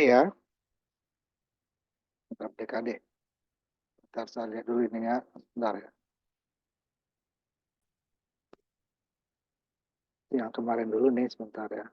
ya, tetap DKD. Bentar saya lihat dulu ini ya, bentar ya. Yang kemarin dulu nih, sebentar ya.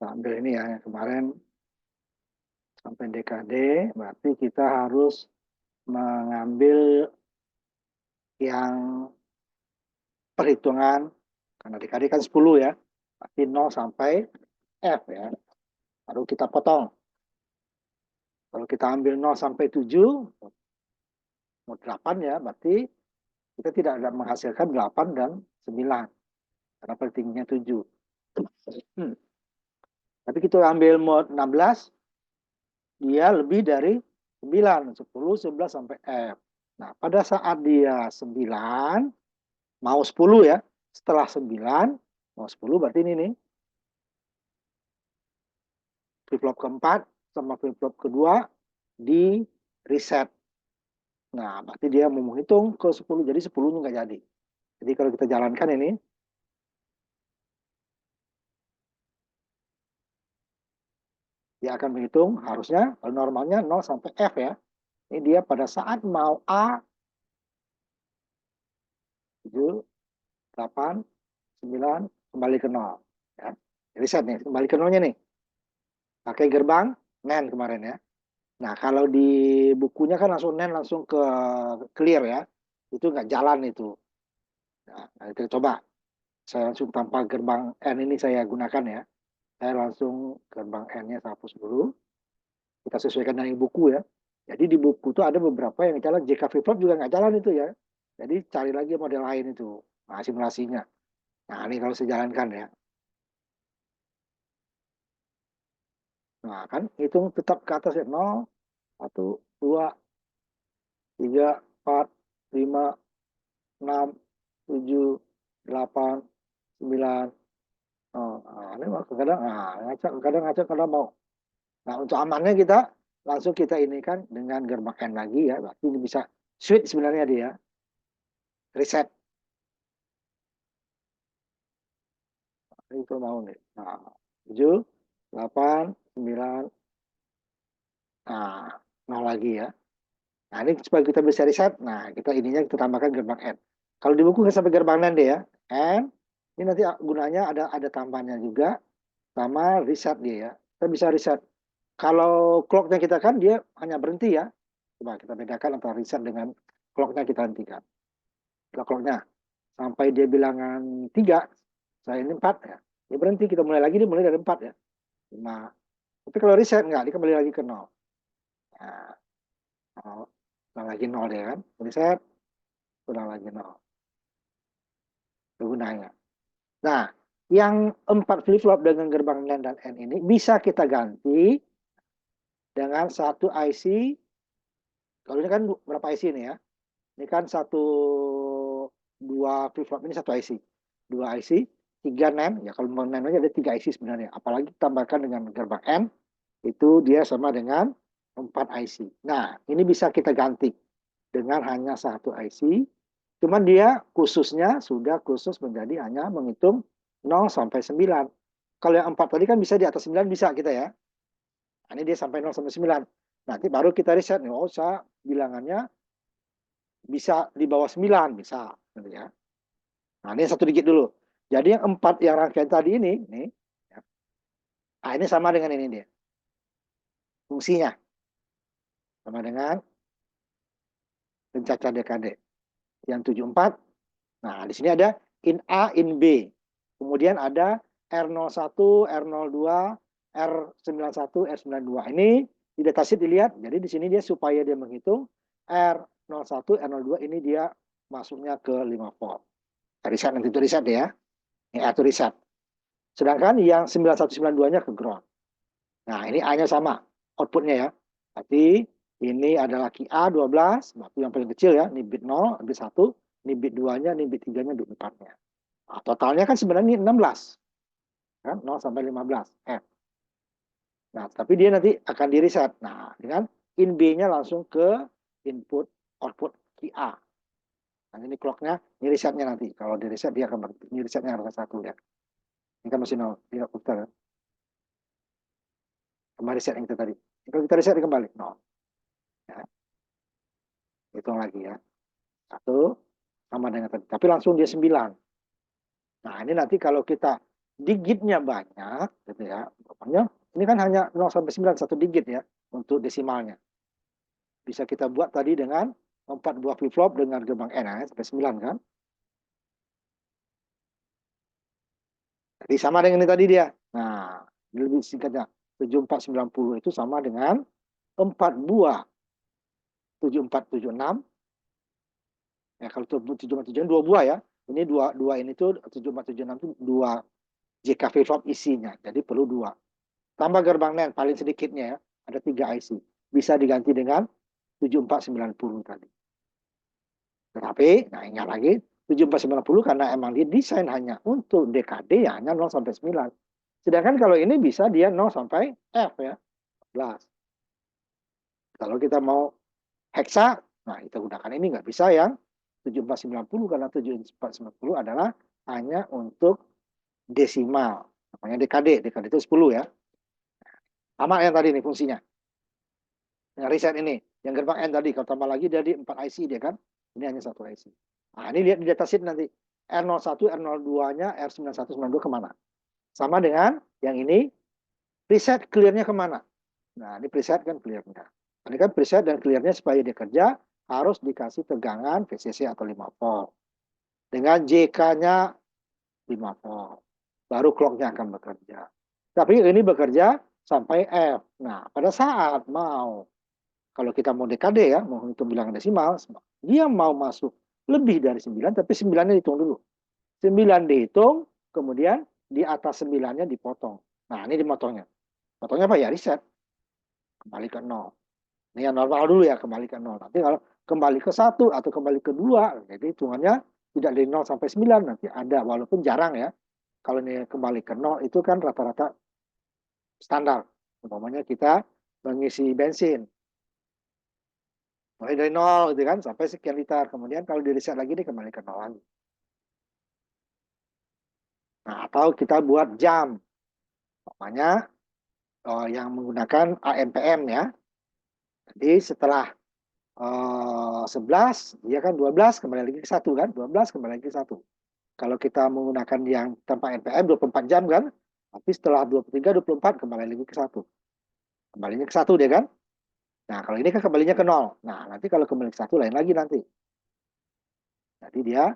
Saya ambil ini ya, yang kemarin sampai DKD, berarti kita harus mengambil yang perhitungan, karena DKD kan 10 ya, berarti 0 sampai F ya, baru kita potong. Kalau kita ambil 0 sampai 7, 8 ya, berarti kita tidak ada menghasilkan 8 dan 9, karena pentingnya 7. Tapi kita ambil mod 16, dia lebih dari 9, 10, 11 sampai F. Nah, pada saat dia 9, mau 10 ya, setelah 9, mau 10 berarti ini nih. Flip-flop keempat sama flip-flop kedua di reset. Nah, berarti dia mau menghitung ke 10, jadi 10-nya nggak jadi. Jadi kalau kita jalankan ini, dia akan menghitung, harusnya kalau normalnya 0 sampai F ya. Ini dia pada saat mau A, 7, 8, 9, kembali ke 0. Ya. Reset nih, kembali ke 0-nya nih. Pakai gerbang NAND kemarin ya. Nah, kalau di bukunya kan langsung NAND langsung ke clear ya. Itu nggak jalan itu. Nah, itu coba. Saya langsung tanpa gerbang N ini saya gunakan ya. Saya langsung gerbang N-nya saya hapus dulu. Kita sesuaikan dengan buku ya. Jadi di buku itu ada beberapa yang jalan. JK Flip-Flop juga nggak jalan itu ya. Jadi cari lagi model lain itu. Nah, simulasinya. Nah, ini kalau saya jalankan ya. Nah, kan hitung tetap ke atas ya. 0, 1, 2, 3, 4, 5, 6, 7, 8, 9. Oh, nah, ini kadang ngacak, kadang ngacak, kadang mau. Nah, untuk amannya kita langsung kita ini kan dengan gerbang N lagi ya. Berarti ini bisa switch sebenarnya dia. Reset. Itu mau nih. Nah, 7, 8, 9, nah, 0 lagi ya. Nah, ini supaya kita bisa reset. Nah, kita ininya kita tambahkan gerbang N. Kalau di buku nggak sampai gerbang N deh ya. N, ini nanti gunanya ada tambahannya juga. Sama reset dia ya. Kita bisa reset. Kalau clocknya kita kan dia hanya berhenti ya. Coba kita bedakan antara reset dengan clocknya kita hentikan. Kalau clocknya sampai dia bilangan 3, saya ini 4 ya. Dia berhenti, kita mulai lagi, dia mulai dari 4 ya. 5. Tapi kalau reset enggak, dia kembali lagi ke 0. Nah, 0. Ulang lagi 0 ya kan. Reset, ulang lagi 0. Itu gunanya. Nah, yang 4 flip-flop dengan gerbang NAND dan N ini bisa kita ganti dengan satu IC. Kalau ini kan berapa IC ini ya? Ini kan dua flip-flop ini satu IC. 2 IC, 3 NAND. Ya kalau mau NAND aja ada 3 IC sebenarnya. Apalagi tambahkan dengan gerbang N, itu dia sama dengan 4 IC. Nah, ini bisa kita ganti dengan hanya satu IC. Cuman dia khususnya sudah khusus menjadi hanya menghitung 0 sampai 9. Kalau yang 4 tadi kan bisa di atas 9 bisa kita ya. Nah, ini dia sampai 0 sampai 9. Nanti baru kita riset nih, oh saya bilangannya bisa di bawah 9 bisa gitu ya. Nah, ini satu digit dulu. Jadi yang 4 yang rangkaian tadi ini nih ya. Nah, ini sama dengan ini dia. Fungsinya sama dengan pencacat DKD. Yang 74. Nah, di sini ada in A, in B. Kemudian ada R01, R02, R91, R92. Ini di datasheet dilihat. Jadi di sini dia supaya dia menghitung R01, R02 ini dia masuknya ke 5 volt. Riset nanti itu riset ya. Ini R itu riset. Sedangkan yang 9192-nya ke ground. Nah, ini A-nya sama. outputnya ya. Berarti ini adalah key A 12, waktu yang paling kecil ya, ini bit 0, bit 1, ini bit 2-nya, ini bit 3-nya, bit 4-nya. Nah, totalnya kan sebenarnya 16. Kan 0 sampai 15 F. Nah, tapi dia nanti akan di reset. Nah, dengan in B-nya langsung ke input output key A. Nah, ini clock-nya, ini resetnya nanti. Kalau di reset dia akan ini resetnya harus 1 ya. Ini kan masih 0, dia putar ya. Kembali reset yang kita tadi. Kalau kita reset dia kembali 0. Ya. Hitung lagi ya. 1 sama dengan tadi. Tapi langsung dia 9. Nah, ini nanti kalau kita digitnya banyak gitu ya. Pokoknya ini kan hanya 0 sampai 9 satu digit ya untuk desimalnya. Bisa kita buat tadi dengan 4 buah flip flop dengan gerbang N ya, sampai 9 kan. Jadi sama dengan ini tadi dia. Nah, lebih singkatnya 7490 itu sama dengan 4 buah 7476. Ya, kalau 7476 2 buah ya. Ini dua ini tuh 7476 itu 2 JK flip flop isinya. Jadi perlu 2. Tambah gerbang NAND paling sedikitnya ya, ada 3 IC. Bisa diganti dengan 7490 tadi. Tetapi, nah ingat lagi, 7490 karena emang dia desain hanya untuk DKD ya hanya 0 sampai 9. Sedangkan kalau ini bisa dia 0 sampai F ya, 14. Kalau kita mau hexa, nah kita gunakan ini nggak bisa yang 7490 karena 7490 adalah hanya untuk desimal. Namanya DKD, DKD itu 10 ya. Sama yang tadi nih fungsinya. Yang reset ini, yang gerbang N tadi, kalau tambah lagi jadi 4 IC dia kan. Ini hanya 1 IC. Nah, ini lihat di datasheet nanti. R01, R02-nya, R91, 92 kemana. Sama dengan yang ini, preset clear-nya kemana. Nah, ini preset kan clear-nya. Ini kan preset dan clear-nya supaya dia kerja, harus dikasih tegangan VCC atau 5 volt. Dengan JK-nya 5 volt. Baru clock-nya akan bekerja. Tapi ini bekerja sampai F. Nah, pada saat mau kalau kita mau DKD ya, mau hitung bilangan desimal, dia mau masuk lebih dari 9, tapi 9-nya dihitung dulu. 9 dihitung, kemudian di atas 9-nya dipotong. Nah, ini dimotongnya. Potongnya apa ya? Reset. Kembali ke 0. Ini yang normal dulu ya, kembali ke 0. Nanti kalau kembali ke 1 atau kembali ke 2, jadi hitungannya tidak dari 0 sampai 9, nanti ada, walaupun jarang ya. Kalau ini kembali ke 0, itu kan rata-rata standar. Umpamanya kita mengisi bensin. Mulai dari 0 gitu kan sampai sekian liter. Kemudian kalau di reset lagi dia kembali ke 0 lagi. Nah, atau kita buat jam. Namanya yang menggunakan AMPM ya. Jadi setelah 11 dia kan 12 kembali lagi ke 1 kan. 12 kembali lagi ke 1. Kalau kita menggunakan yang tanpa AMPM 24 jam kan. Tapi setelah 23 24 kembali lagi ke 1. Kembalinya ke 1 dia kan. Nah, kalau ini kan kembalinya ke 0. Nah, nanti kalau kembali ke 1 lain lagi nanti. Jadi dia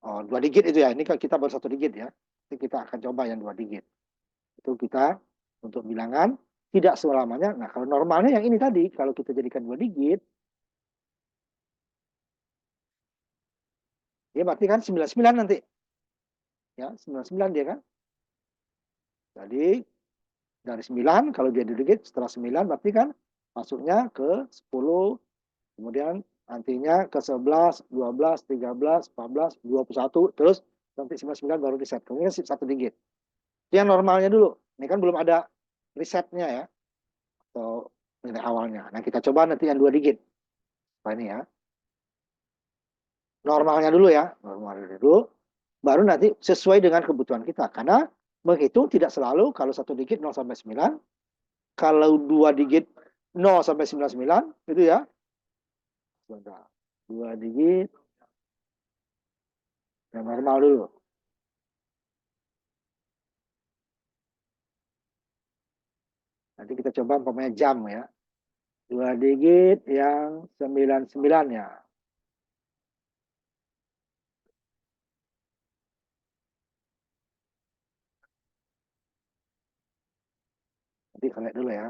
2 digit itu ya. Ini kan kita baru 1 digit ya. Nanti kita akan coba yang 2 digit. Itu kita untuk bilangan tidak selamanya. Nah, kalau normalnya yang ini tadi, kalau kita jadikan 2 digit, dia berarti kan 99 nanti. Ya, 99 dia kan. Jadi dari 9 kalau dia 2 digit setelah 9 berarti kan masuknya ke 10, kemudian nantinya ke 11, 12, 13, 14, 21, terus sampai 99 baru reset. Kemudian 1 digit. Itu yang normalnya dulu. Ini kan belum ada resetnya ya. Atau nilai awalnya. Nah, kita coba nanti yang 2 digit. Nah, ini ya. Normalnya dulu ya. Normalnya dulu. Baru nanti sesuai dengan kebutuhan kita. Karena menghitung tidak selalu kalau 1 digit 0 sampai 9. Kalau 2 digit 0 sampai 99. Itu ya. 2 digit. Yang normal dulu. Nanti kita coba umpamanya jam ya. 2 digit yang 99 ya. Nanti kita lihat dulu ya.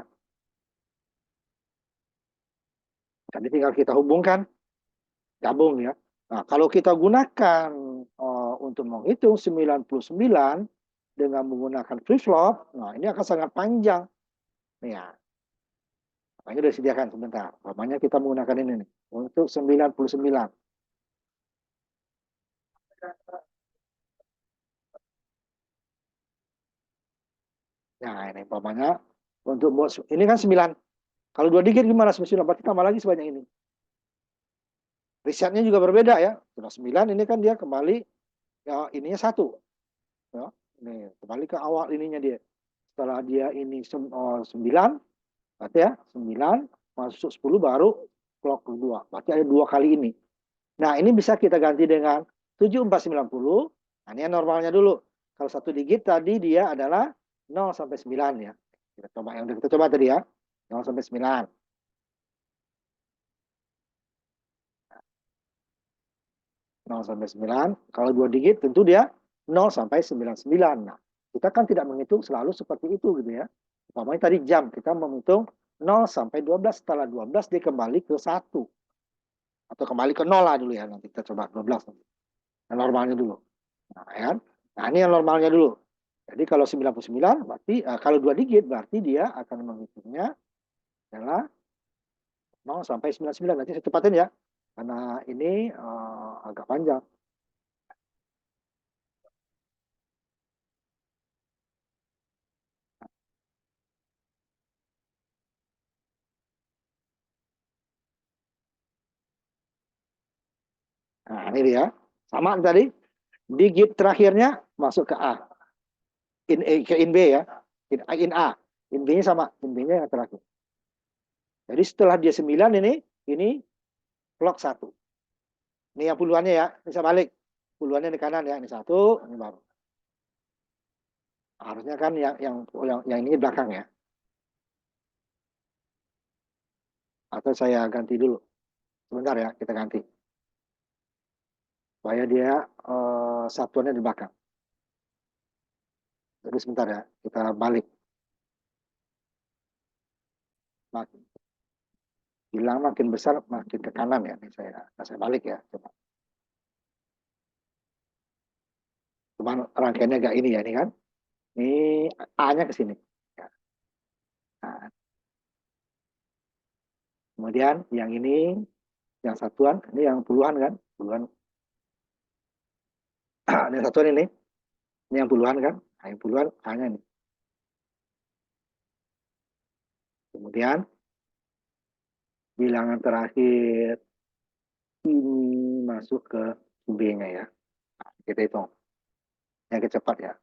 Jadi tinggal kita hubungkan. Gabung ya. Nah, kalau kita gunakan untuk menghitung 99 dengan menggunakan flip flop, nah ini akan sangat panjang. Nih ya. Ini sudah disediakan sebentar. Namanya kita menggunakan ini nih. Untuk 99. Nah, ini umpamanya untuk ini kan 9. Kalau 2 digit gimana 9? Berarti tambah lagi sebanyak ini. Risetnya juga berbeda ya. Sudah 9 ini kan dia kembali ya ininya 1. Ya. Ini kembali ke awal ininya dia. Setelah dia ini 9, berarti ya 9 masuk 10 baru clock kedua. Berarti ada 2 kali ini. Nah, ini bisa kita ganti dengan 7490. Nah, ini yang normalnya dulu. Kalau 1 digit tadi dia adalah 0 sampai 9 ya. Kita coba yang kita coba tadi ya. 0 sampai 9. 0 sampai 9. Kalau 2 digit tentu dia 0 sampai 99. Nah, kita kan tidak menghitung selalu seperti itu gitu ya. Umpamanya tadi jam, kita menghitung 0 sampai 12. Setelah 12 dia kembali ke 1. Atau kembali ke 0 lah dulu ya. Nanti kita coba 12. Yang normalnya dulu. Nah, ya. Nah, ini yang normalnya dulu. Jadi kalau 99 berarti kalau 2 digit berarti dia akan menghitungnya adalah 0 sampai 99. Nanti saya cepatin ya. Karena ini agak panjang. Nah, ini dia. Sama tadi. Digit terakhirnya masuk ke A. Ke in B ya. In A. In B-nya sama. In B-nya yang terakhir. Jadi setelah dia 9 ini clock 1. Ini yang puluhannya ya. Bisa balik. Puluhannya di kanan ya. Ini 1, ini baru. Harusnya kan yang ini belakang ya. Atau saya ganti dulu. Sebentar ya, kita ganti. Supaya dia satuannya di belakang. Jadi sebentar ya, kita balik. Makin bilang makin besar, makin ke kanan ya. Ini saya balik ya. Coba. Cuman rangkaiannya agak ini ya, ini kan. Ini A-nya ke sini. Ya. Nah, kemudian yang ini, yang satuan, ini yang puluhan kan. Puluhan. Ini satuan ini yang puluhan kan. Nah, yang puluhan A-nya ini. Kemudian bilangan terakhir ini masuk ke B-nya ya. Nah, kita hitung. Yang kecepat ya.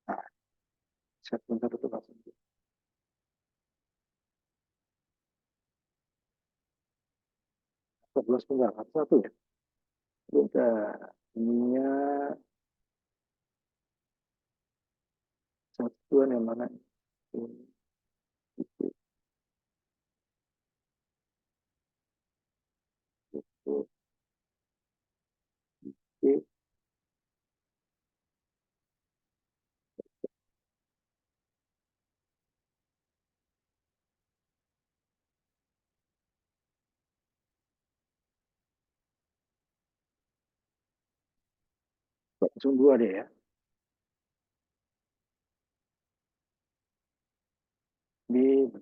Nah, sebentar itu langsung. 14 tunggal, satu ya. Bentar. Ininya satuan yang mana? Ini, itu, itu, itu. Langsung dua deh ya. Di itu,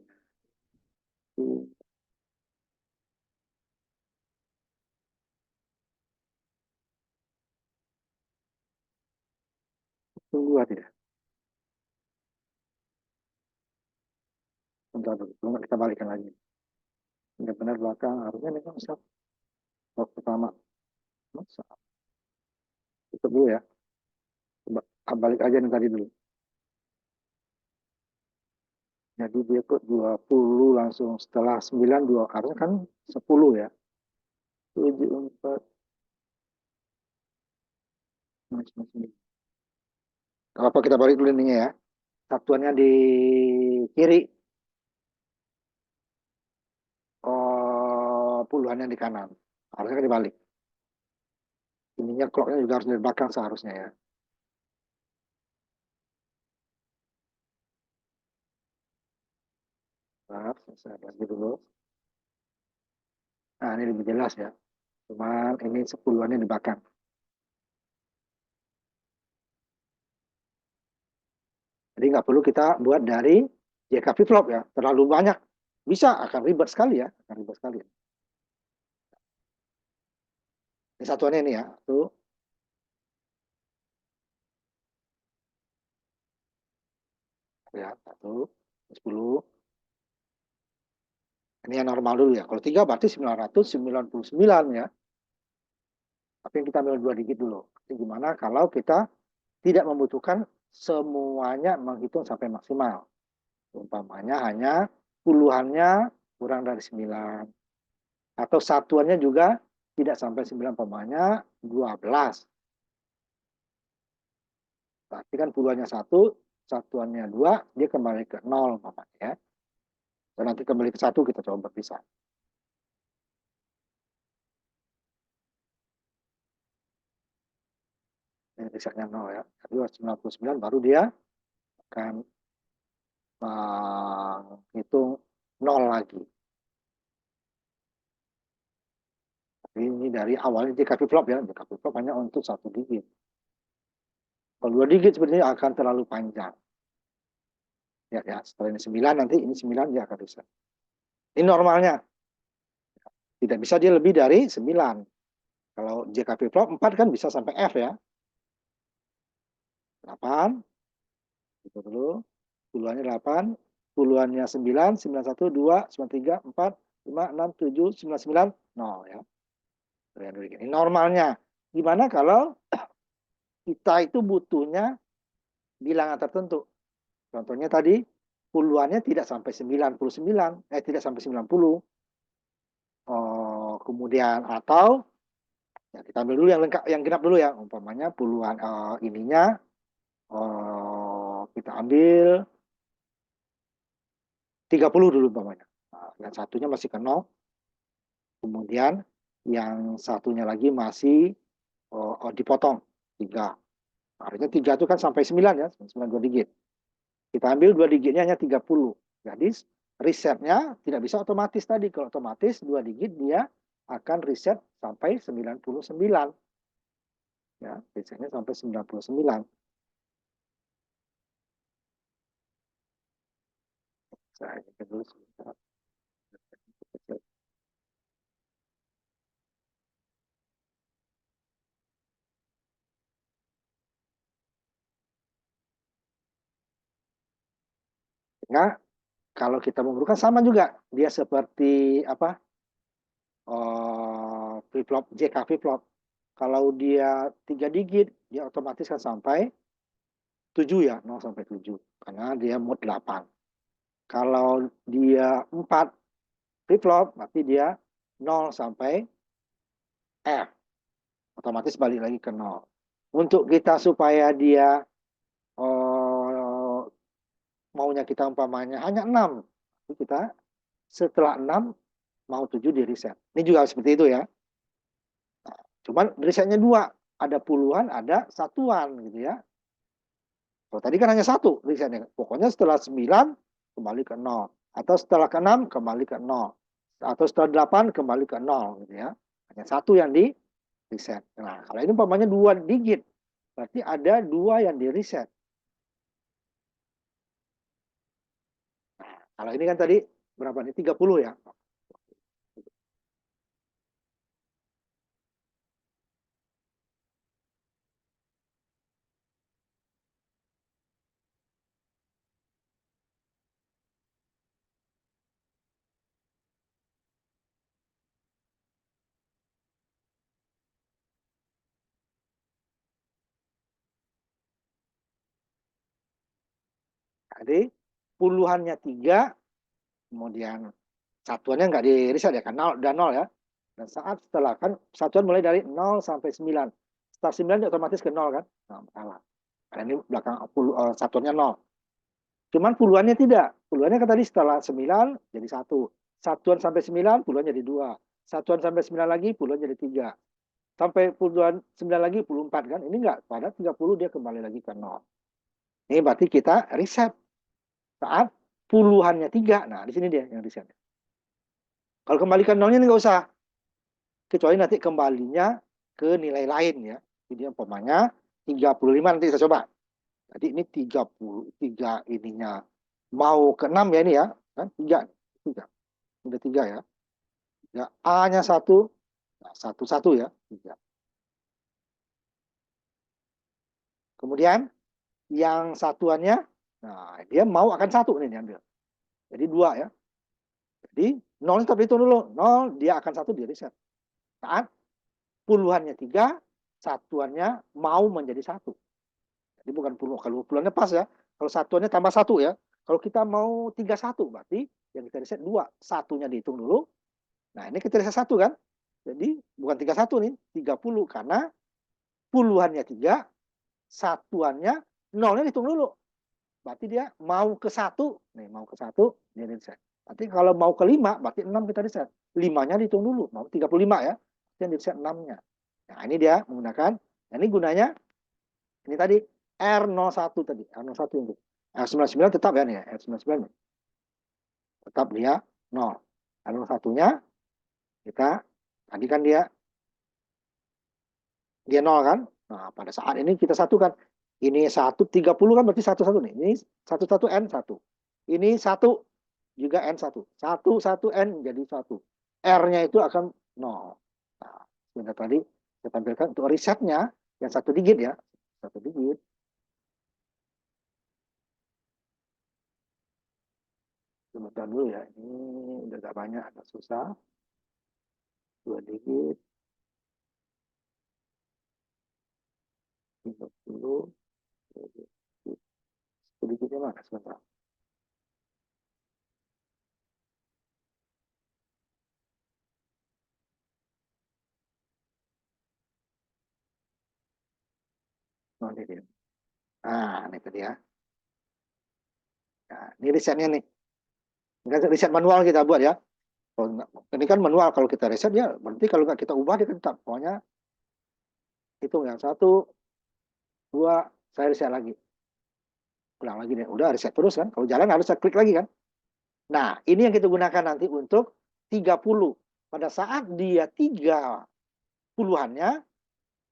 dua deh. Bentar dulu. Belum kita balikan lagi. Benar-benar belakang. Harusnya ini kan stop pertama. Masa? Tutup dulu ya. Coba balik aja nih tadi dulu. Jadi dia kok 20 langsung setelah 9 2 harusnya kan 10 ya. 7 4 apa kita balik dulu ininya ya. Satuannya di kiri, puluhannya di kanan. Harusnya kan dibalik. Ininya clocknya juga harus dari belakang seharusnya ya. Nah, saya lagi dulu. Nah, ini lebih jelas ya. Cuman ini sepuluhannya di belakang. Jadi nggak perlu kita buat dari JK flip flop ya, terlalu banyak. Bisa, akan ribet sekali ya, akan ribet sekali. Ini satuannya ini ya, tuh ya, 1, 10. Ini yang normal dulu ya. Kalau 3 berarti 999 ya. Tapi kita ambil 2 digit dulu. Jadi gimana kalau kita tidak membutuhkan semuanya menghitung sampai maksimal. Umpamanya hanya puluhannya kurang dari 9. Atau satuannya juga tidak sampai 9, umpamanya 12. Berarti kan puluhannya 1, satuannya 2, dia kembali ke 0 umpamanya ya. Dan nanti kembali ke 1, kita coba berpisah. Ini risetnya 0 ya. Jadi 99 baru dia akan menghitung 0 lagi. Tapi ini dari awalnya JK flip flop ya. JK flip flop hanya untuk 1 digit. Kalau 2 digit sebenarnya akan terlalu panjang. Ya, ya, setelah ini 9, nanti ini 9 dia akan bisa. Ini normalnya. Tidak bisa dia lebih dari 9. Kalau JK flip flop 4 kan bisa sampai F ya. 8. Itu dulu. Puluhannya 8. Puluhannya 9, 91, 2, 93, 4, 5, 6, 7, 99, 0 ya. Ini normalnya. Gimana kalau kita itu butuhnya bilangan tertentu? Contohnya tadi, puluhannya tidak sampai 99, tidak sampai 90. Kemudian atau ya kita ambil dulu yang lengkap, yang genap dulu ya. Umpamanya puluhan ininya kita ambil 30 dulu umpamanya. Nah, yang satunya masih ke 0. Kemudian yang satunya lagi masih dipotong 3. Harusnya 3 itu kan sampai 9 ya, 9 2 digit. Kita ambil 2 digitnya hanya 30. Jadi resetnya tidak bisa otomatis tadi. Kalau otomatis 2 digit dia akan reset sampai 99. Ya, resetnya sampai 99. Saya dulu sebentar. Nah, kalau kita memerlukan sama juga. Dia seperti apa? Flip flop JK flip flop. Kalau dia 3 digit, dia otomatis kan sampai 7 ya, 0 sampai 7. Karena dia mode 8. Kalau dia 4 flip flop, berarti dia 0 sampai F. Otomatis balik lagi ke 0. Untuk kita supaya dia maunya kita umpamanya hanya 6. Kita setelah 6 mau 7 di reset. Ini juga seperti itu ya. Nah, cuman resetnya 2. Ada puluhan, ada satuan gitu ya. Kalau tadi kan hanya 1 resetnya. Pokoknya setelah 9 kembali ke 0. Atau setelah ke 6 kembali ke 0. Atau setelah 8 kembali ke 0 gitu ya. Hanya 1 yang di reset. Nah, kalau ini umpamanya 2 digit. Berarti ada 2 yang di reset. Nah, kalau ini kan tadi berapa nih? 30 ya. Jadi puluhannya 3, kemudian satuannya nggak di reset ya kan, 0 dan 0 ya. Dan saat setelah kan satuan mulai dari 0 sampai 9. Setelah 9 otomatis ke 0 kan. Nah, salah. Karena ini belakang satuannya 0. Cuman puluhannya tidak. Puluhannya kan tadi setelah 9 jadi 1. Satuan sampai 9 puluhan jadi 2. Satuan sampai 9 lagi puluhan jadi 3. Sampai puluhan 9 lagi puluh 4 kan. Ini enggak, pada 30 dia kembali lagi ke 0. Ini berarti kita reset saat puluhannya 3. Nah, di sini dia yang reset. Kalau kembalikan nolnya ini nggak usah. Kecuali nanti kembalinya ke nilai lain ya. Jadi umpamanya 35 nanti kita coba. Jadi ini 33 ininya. Mau ke 6 ya ini ya. Kan 3. 3. Udah 3 ya. Ya, A-nya 1. Nah, 1 ya. 3. Kemudian yang satuannya, nah dia mau akan 1 nih diambil. Jadi 2 ya. Jadi 0 tetap hitung dulu. 0 dia akan 1 dia reset. Saat puluhannya 3, satuannya mau menjadi 1. Jadi bukan puluh. Kalau puluhannya pas ya. Kalau satuannya tambah 1 ya. Kalau kita mau 31 berarti yang kita reset 2. Satunya dihitung dulu. Nah ini kita reset 1 kan. Jadi bukan 31 nih. 30 karena puluhannya 3, satuannya 0-nya dihitung dulu. Berarti dia mau ke 1. Nih mau ke 1 dia reset. Nanti kalau mau ke 5 berarti 6 kita reset. 5-nya dihitung dulu. Mau 35 ya. Yang di reset 6-nya. Nah ini dia menggunakan. Nah, ini gunanya ini tadi R01 tadi. R01 itu. R99 tetap ya nih ya. R99 tetap dia 0. R01-nya kita tadi kan dia 0 kan. Nah, pada saat ini kita satukan. Ini 130 kan berarti 11 nih. Ini 11 N1. Ini 1 juga N1. 1 N jadi 1. R-nya itu akan 0. Nah, sebentar tadi saya tampilkan untuk risetnya yang 1 digit ya. 1 digit. Sebentar dulu ya. Ini udah gak banyak, agak susah. 2 digit. 30. 1 digitnya mana sebentar. Oh, ini dia. Nah, ini tadi ya. Nah, ini risetnya nih. Ini riset manual kita buat ya. Ini kan manual, kalau kita riset ya berarti kalau nggak kita ubah dia tetap. Pokoknya hitung yang 1, 2, saya riset lagi. Ulang lagi deh. Udah riset terus kan. Kalau jalan harus saya klik lagi kan. Nah, ini yang kita gunakan nanti untuk 30. Pada saat dia 3 puluhannya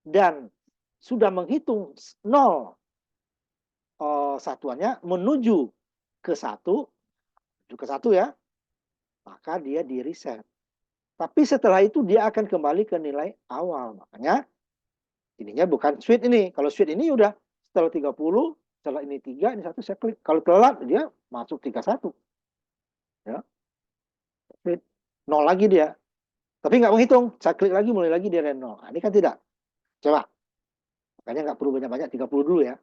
dan sudah menghitung 0 satuannya menuju ke 1, menuju ke 1 ya, maka dia di reset. Tapi setelah itu dia akan kembali ke nilai awal. Makanya ininya bukan switch ini. Kalau switch ini udah setelah 30, setelah ini 3, ini 1 saya klik. Kalau telat dia masuk 31. Ya. Switch 0 lagi dia. Tapi nggak menghitung. Saya klik lagi, mulai lagi dia dari 0. Nah, ini kan tidak. Coba. Makanya nggak perlu banyak-banyak, 30 dulu ya.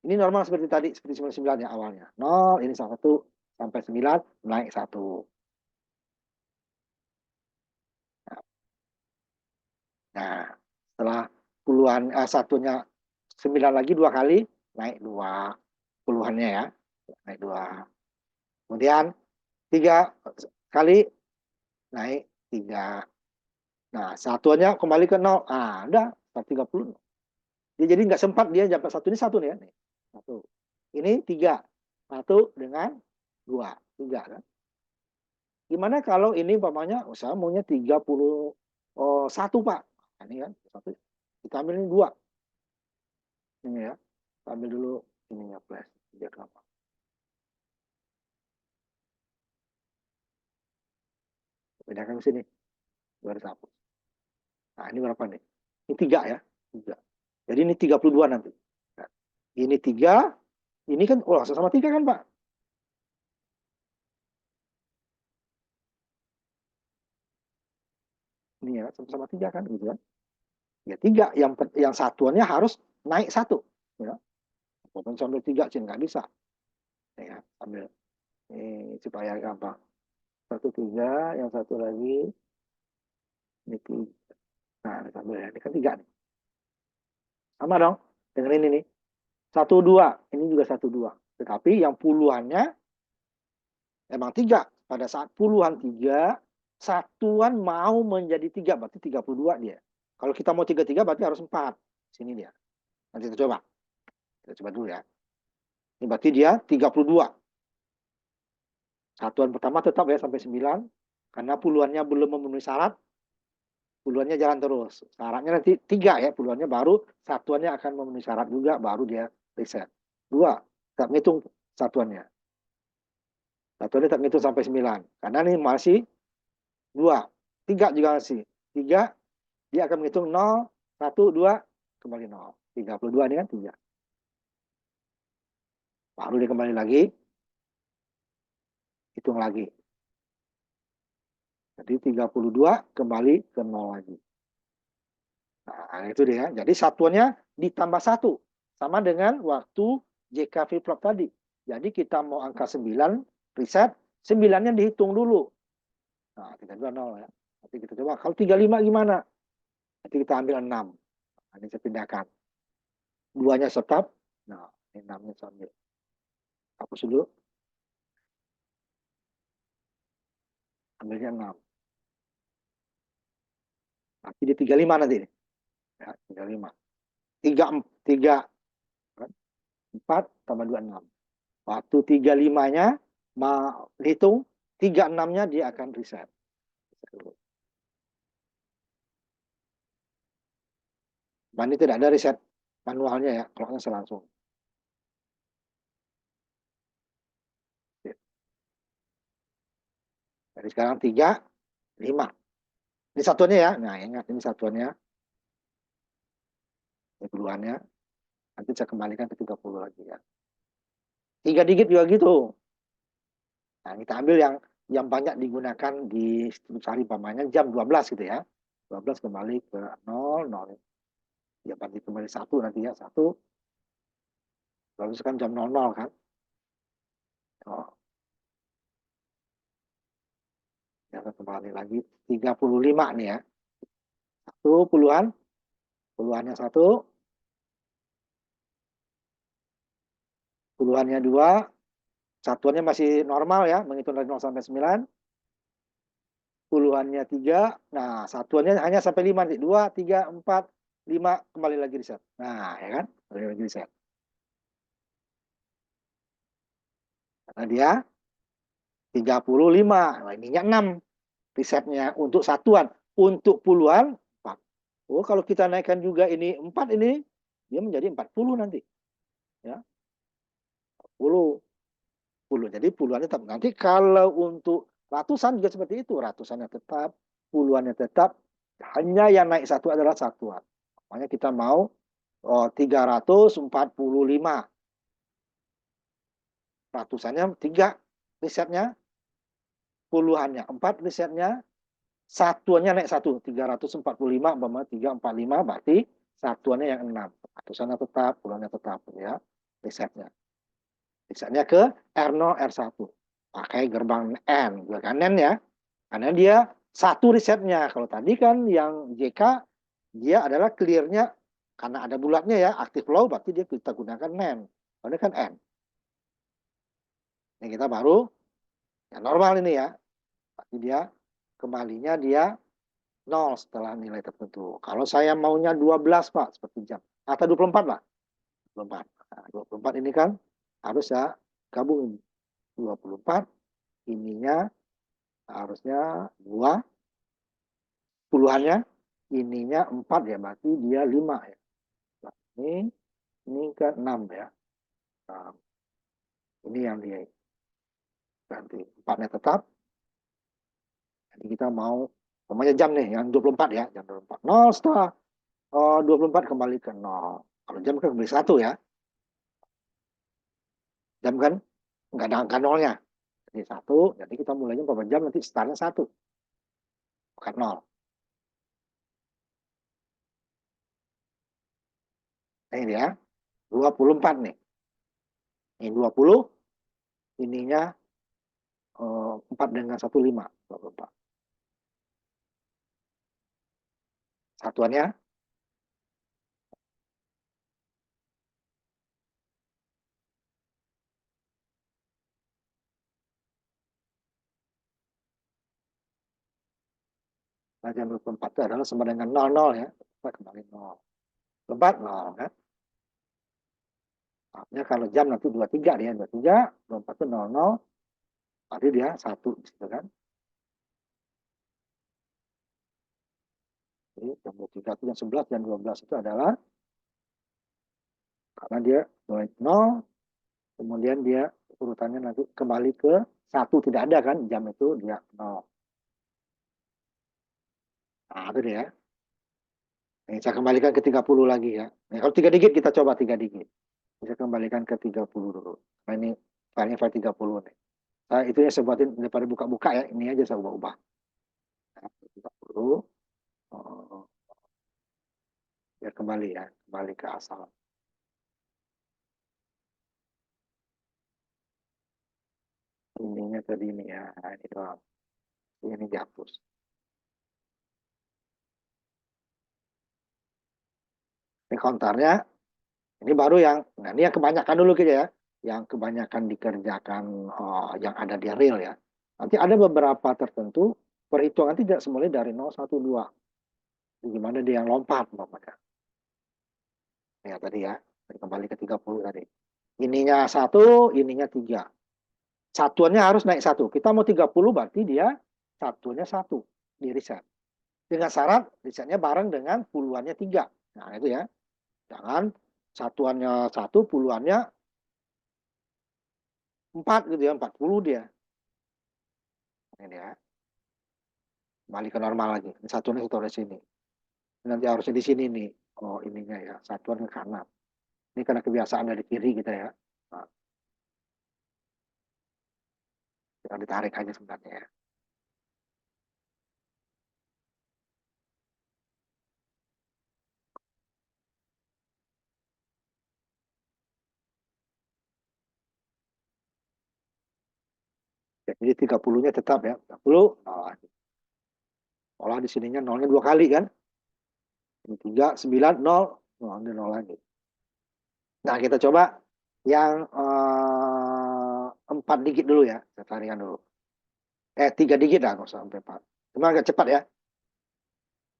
Ini normal seperti tadi, seperti 99 ya awalnya. 0, ini 1 sampai 9, naik 1. Nah, setelah satunya 9 lagi 2 kali, naik 2 puluhannya ya. Naik 2. Kemudian 3 kali, naik 3. Nah, satuannya kembali ke 0. Ah, udah, 30. Dia jadi nggak sempat dia dapat 1 ini 1 nih ya. Nih. 1. Ini 3. 1 dengan 2. 3 kan. Gimana kalau ini umpamanya saya maunya 31 Pak. Nah, ini kan 1. Kita ambil ini 2. Ini ya. Kita ambil dulu ininya flash. Biar gampang. Bedakan ke sini. Baru hapus. Nah, ini berapa nih? Ini 3 ya. 3. Jadi ini 32 nanti. Nah, ini 3. Ini kan, oh sama 3 kan Pak? Ini ya, sama 3 kan gitu kan. Ya 3. Yang satuannya harus naik 1. Ya. Walaupun sampai 3 sih nggak bisa. Ya, ambil. Ini supaya gampang. 1 3, yang satu lagi. Ini 3. Nah, ini ambil ya. Ini kan 3 nih. Sama dong. Dengan ini nih. 1 2. Ini juga 1 2. Tetapi yang puluhannya emang 3. Pada saat puluhan 3, satuan mau menjadi 3. Berarti 32 dia. Kalau kita mau 33 berarti harus 4. Sini dia. Nanti kita coba. Kita coba dulu ya. Ini berarti dia 32. Satuan pertama tetap ya sampai 9. Karena puluhannya belum memenuhi syarat. Puluhannya jalan terus. Syaratnya nanti 3 ya. Puluhannya baru satuannya akan memenuhi syarat juga. Baru dia reset. 2, tak ngitung satuannya. Satuannya tak ngitung sampai 9. Karena ini masih 2. 3 juga masih. 3, dia akan menghitung 0, 1, 2, kembali 0. 32 ini kan 3. Baru dia kembali lagi, hitung lagi. Jadi 32 kembali ke 0 lagi. Nah, itu dia. Jadi satuannya ditambah 1. Sama dengan waktu JK flip-flop tadi. Jadi kita mau angka 9, reset, 9-nya dihitung dulu. Nah, 320 ya. Nanti kita coba. Kalau 35 gimana? Nanti kita ambil 6. Nah, ini saya pindahkan. 2-nya tetap. Nah, ini 6-nya saya ambil. Hapus dulu. Ambilnya 6. Nanti di 35 nanti. Ya, 35. 3, 4 tambah 2, 6. Waktu 35-nya hitung, 36-nya dia akan reset. Dan ini tidak ada reset manualnya ya, kalau saya langsung. Jadi sekarang 3, 5. Ini satuannya ya. Nah, ingat ini satuannya. Ini keduanya. Nanti saya kembalikan ke 30 lagi ya. 3 digit juga gitu. Nah, kita ambil yang banyak digunakan di sehari pamannya jam 12 gitu ya. 12 kembali ke 0, 0. Ya, berarti kembali 1 nanti ya. 1. Lalu sekarang jam 00 kan. Oh, ya, kembali lagi 35 nih ya. 1 puluhan. Puluhannya 1. Puluhannya 2. Satuannya masih normal ya. Menghitung dari 0 sampai 9. Puluhannya 3. Nah, satuannya hanya sampai 5 nanti. 2, 3, 4, 5. Kembali lagi reset. Nah, ya kan. Kembali lagi reset. Karena dia 35. Nah, ininya 6 risetnya untuk satuan. Untuk puluhan 4. Oh, kalau kita naikkan juga ini 4 ini, dia menjadi 40 nanti. Ya, 40. Jadi puluhannya tetap. Nanti kalau untuk ratusan juga seperti itu. Ratusannya tetap, puluhannya tetap. Hanya yang naik satu adalah satuan. Makanya kita mau 345. Ratusannya 3 risetnya, puluhannya 4 risetnya, satuannya naik 1, 345, 345, berarti satuannya yang 6. Ratusannya tetap, puluhannya tetap ya, risetnya. Risetnya ke R0, R1. Pakai gerbang N, kan N ya. Karena dia satu risetnya. Kalau tadi kan yang JK, dia adalah clear-nya, karena ada bulatnya ya, active low, berarti dia kita gunakan NaN. Ini kan N. Ini kita baru, ya normal ini ya. Berarti dia kembalinya dia 0 setelah nilai tertentu. Kalau saya maunya 12 Pak, seperti jam. Atau 24 Pak. 24. Nah, 24 ini kan harus ya gabung 24. Ininya harusnya 2. Puluhannya. Ininya 4 ya. Berarti dia 5 ya. Nah, ini ke 6 ya. Nah, ini yang dia ganti. 4-nya tetap. Jadi kita mau, namanya jam nih, yang 24 ya. Jam 24. 0 setelah 24 kembali ke 0. Kalau jam kan kembali 1 ya. Jam kan nggak ada angka nolnya. Jadi 1, jadi kita mulainya berapa jam, nanti startnya 1. Bukan 0. Nah ini ya, 24 nih. Ini 20, ininya 4 dengan 1, 5. 24. Satuannya, nah jam 24 itu adalah sama dengan 00 ya. Kembali 0. 24, 0 kan. Artinya kalau jam nanti 23 dia, 23, 24 itu 00, berarti dia 1 gitu kan. Jadi jam 23 itu jam 11, jam 12 itu adalah Karena dia 0, kemudian dia urutannya nanti kembali ke 1, tidak ada kan, jam itu dia 0. Nah, itu dia. Ini saya kembalikan ke 30 lagi ya. Nah, kalau 3 digit kita coba 3 digit. Bisa kembalikan ke 30 dulu. Nah, ini filenya file 30 nih. Nah, itu yang saya buatin daripada buka-buka ya. Ini aja saya ubah-ubah. Nah, 30. Oh, ya kembali ya. Kembali ke asal. Ininya tadi ini ya. Nah, ini doang. Ini dihapus. Ini counternya. Ini baru yang, nah ini yang kebanyakan dulu gitu ya. Yang kebanyakan dikerjakan yang ada di real ya. Nanti ada beberapa tertentu perhitungan tidak semuanya dari 0, 1, 2. Gimana dia yang lompat Bapak. Ya tadi ya. Kembali ke 30 tadi. Ininya 1, ininya 3. Satuannya harus naik 1. Kita mau 30 berarti dia satuannya 1 di reset. Dengan syarat resetnya bareng dengan puluhannya 3. Nah itu ya. Jangan satuannya 1, puluhannya 4 gitu ya, 40 dia. Ini ya. Kembali ke normal lagi. Satuannya satu di sini. Nanti harusnya di sini nih. Oh ininya ya, satuan ke kanan. Ini karena kebiasaan dari kiri kita ya. Nah, kita ditarik aja sebenarnya ya. Jadi 30-nya tetap ya. 30. Oh, olah di sininya nolnya 2 kali kan. 3, 9, 0. Oh, ini 0 lagi. Nah kita coba yang 4 digit dulu ya. Kita tarikan dulu. 3 digit lah. Nggak usah sampai 4. Cuma agak cepat ya.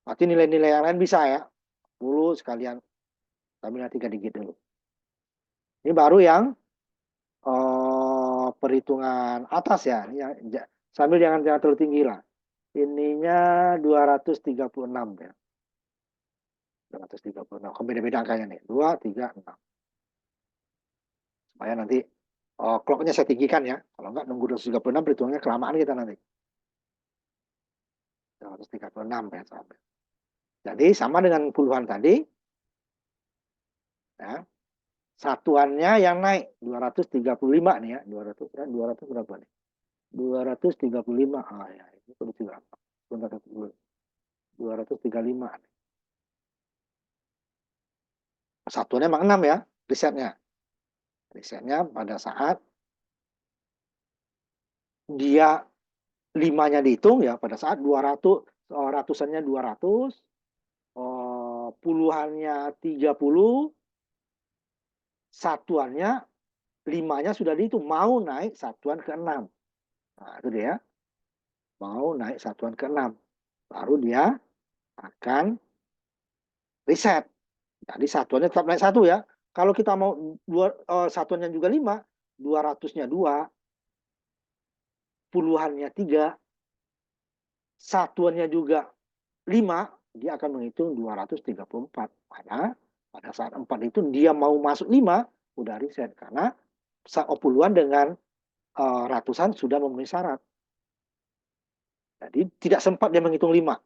Berarti nilai-nilai yang lain bisa ya. 10 sekalian. Ambil 3 digit dulu. Ini baru yang perhitungan atas ya. Sambil jangan terlalu tinggi lah. Ininya 236 ya. 236. Beda-beda angkanya nih. 2, 3, 6. Supaya nanti clocknya saya tinggikan ya. Kalau enggak nunggu 236 perhitungannya kelamaan kita nanti. 236 ya sampai. Jadi sama dengan puluhan tadi. Ya, satuannya yang naik 235 nih ya. 200 berapa nih? 235. Ah ya, ini perlu berapa? 235. Satuannya emang 6 ya, risetnya. Risetnya pada saat dia limanya dihitung ya, pada saat 200, ratusannya 200, puluhannya 30, satuannya limanya sudah dihitung, mau naik satuan ke-6. Nah, itu dia. Mau naik satuan ke-6. Baru dia akan reset. Jadi satuannya tetap naik 1 ya. Kalau kita mau satuannya juga 5, 200-nya 2, puluhannya 3, satuannya juga 5, dia akan menghitung 234. Karena pada saat 4 itu dia mau masuk 5, udah reset. Karena puluhan dengan ratusan sudah memenuhi syarat. Jadi tidak sempat dia menghitung 5.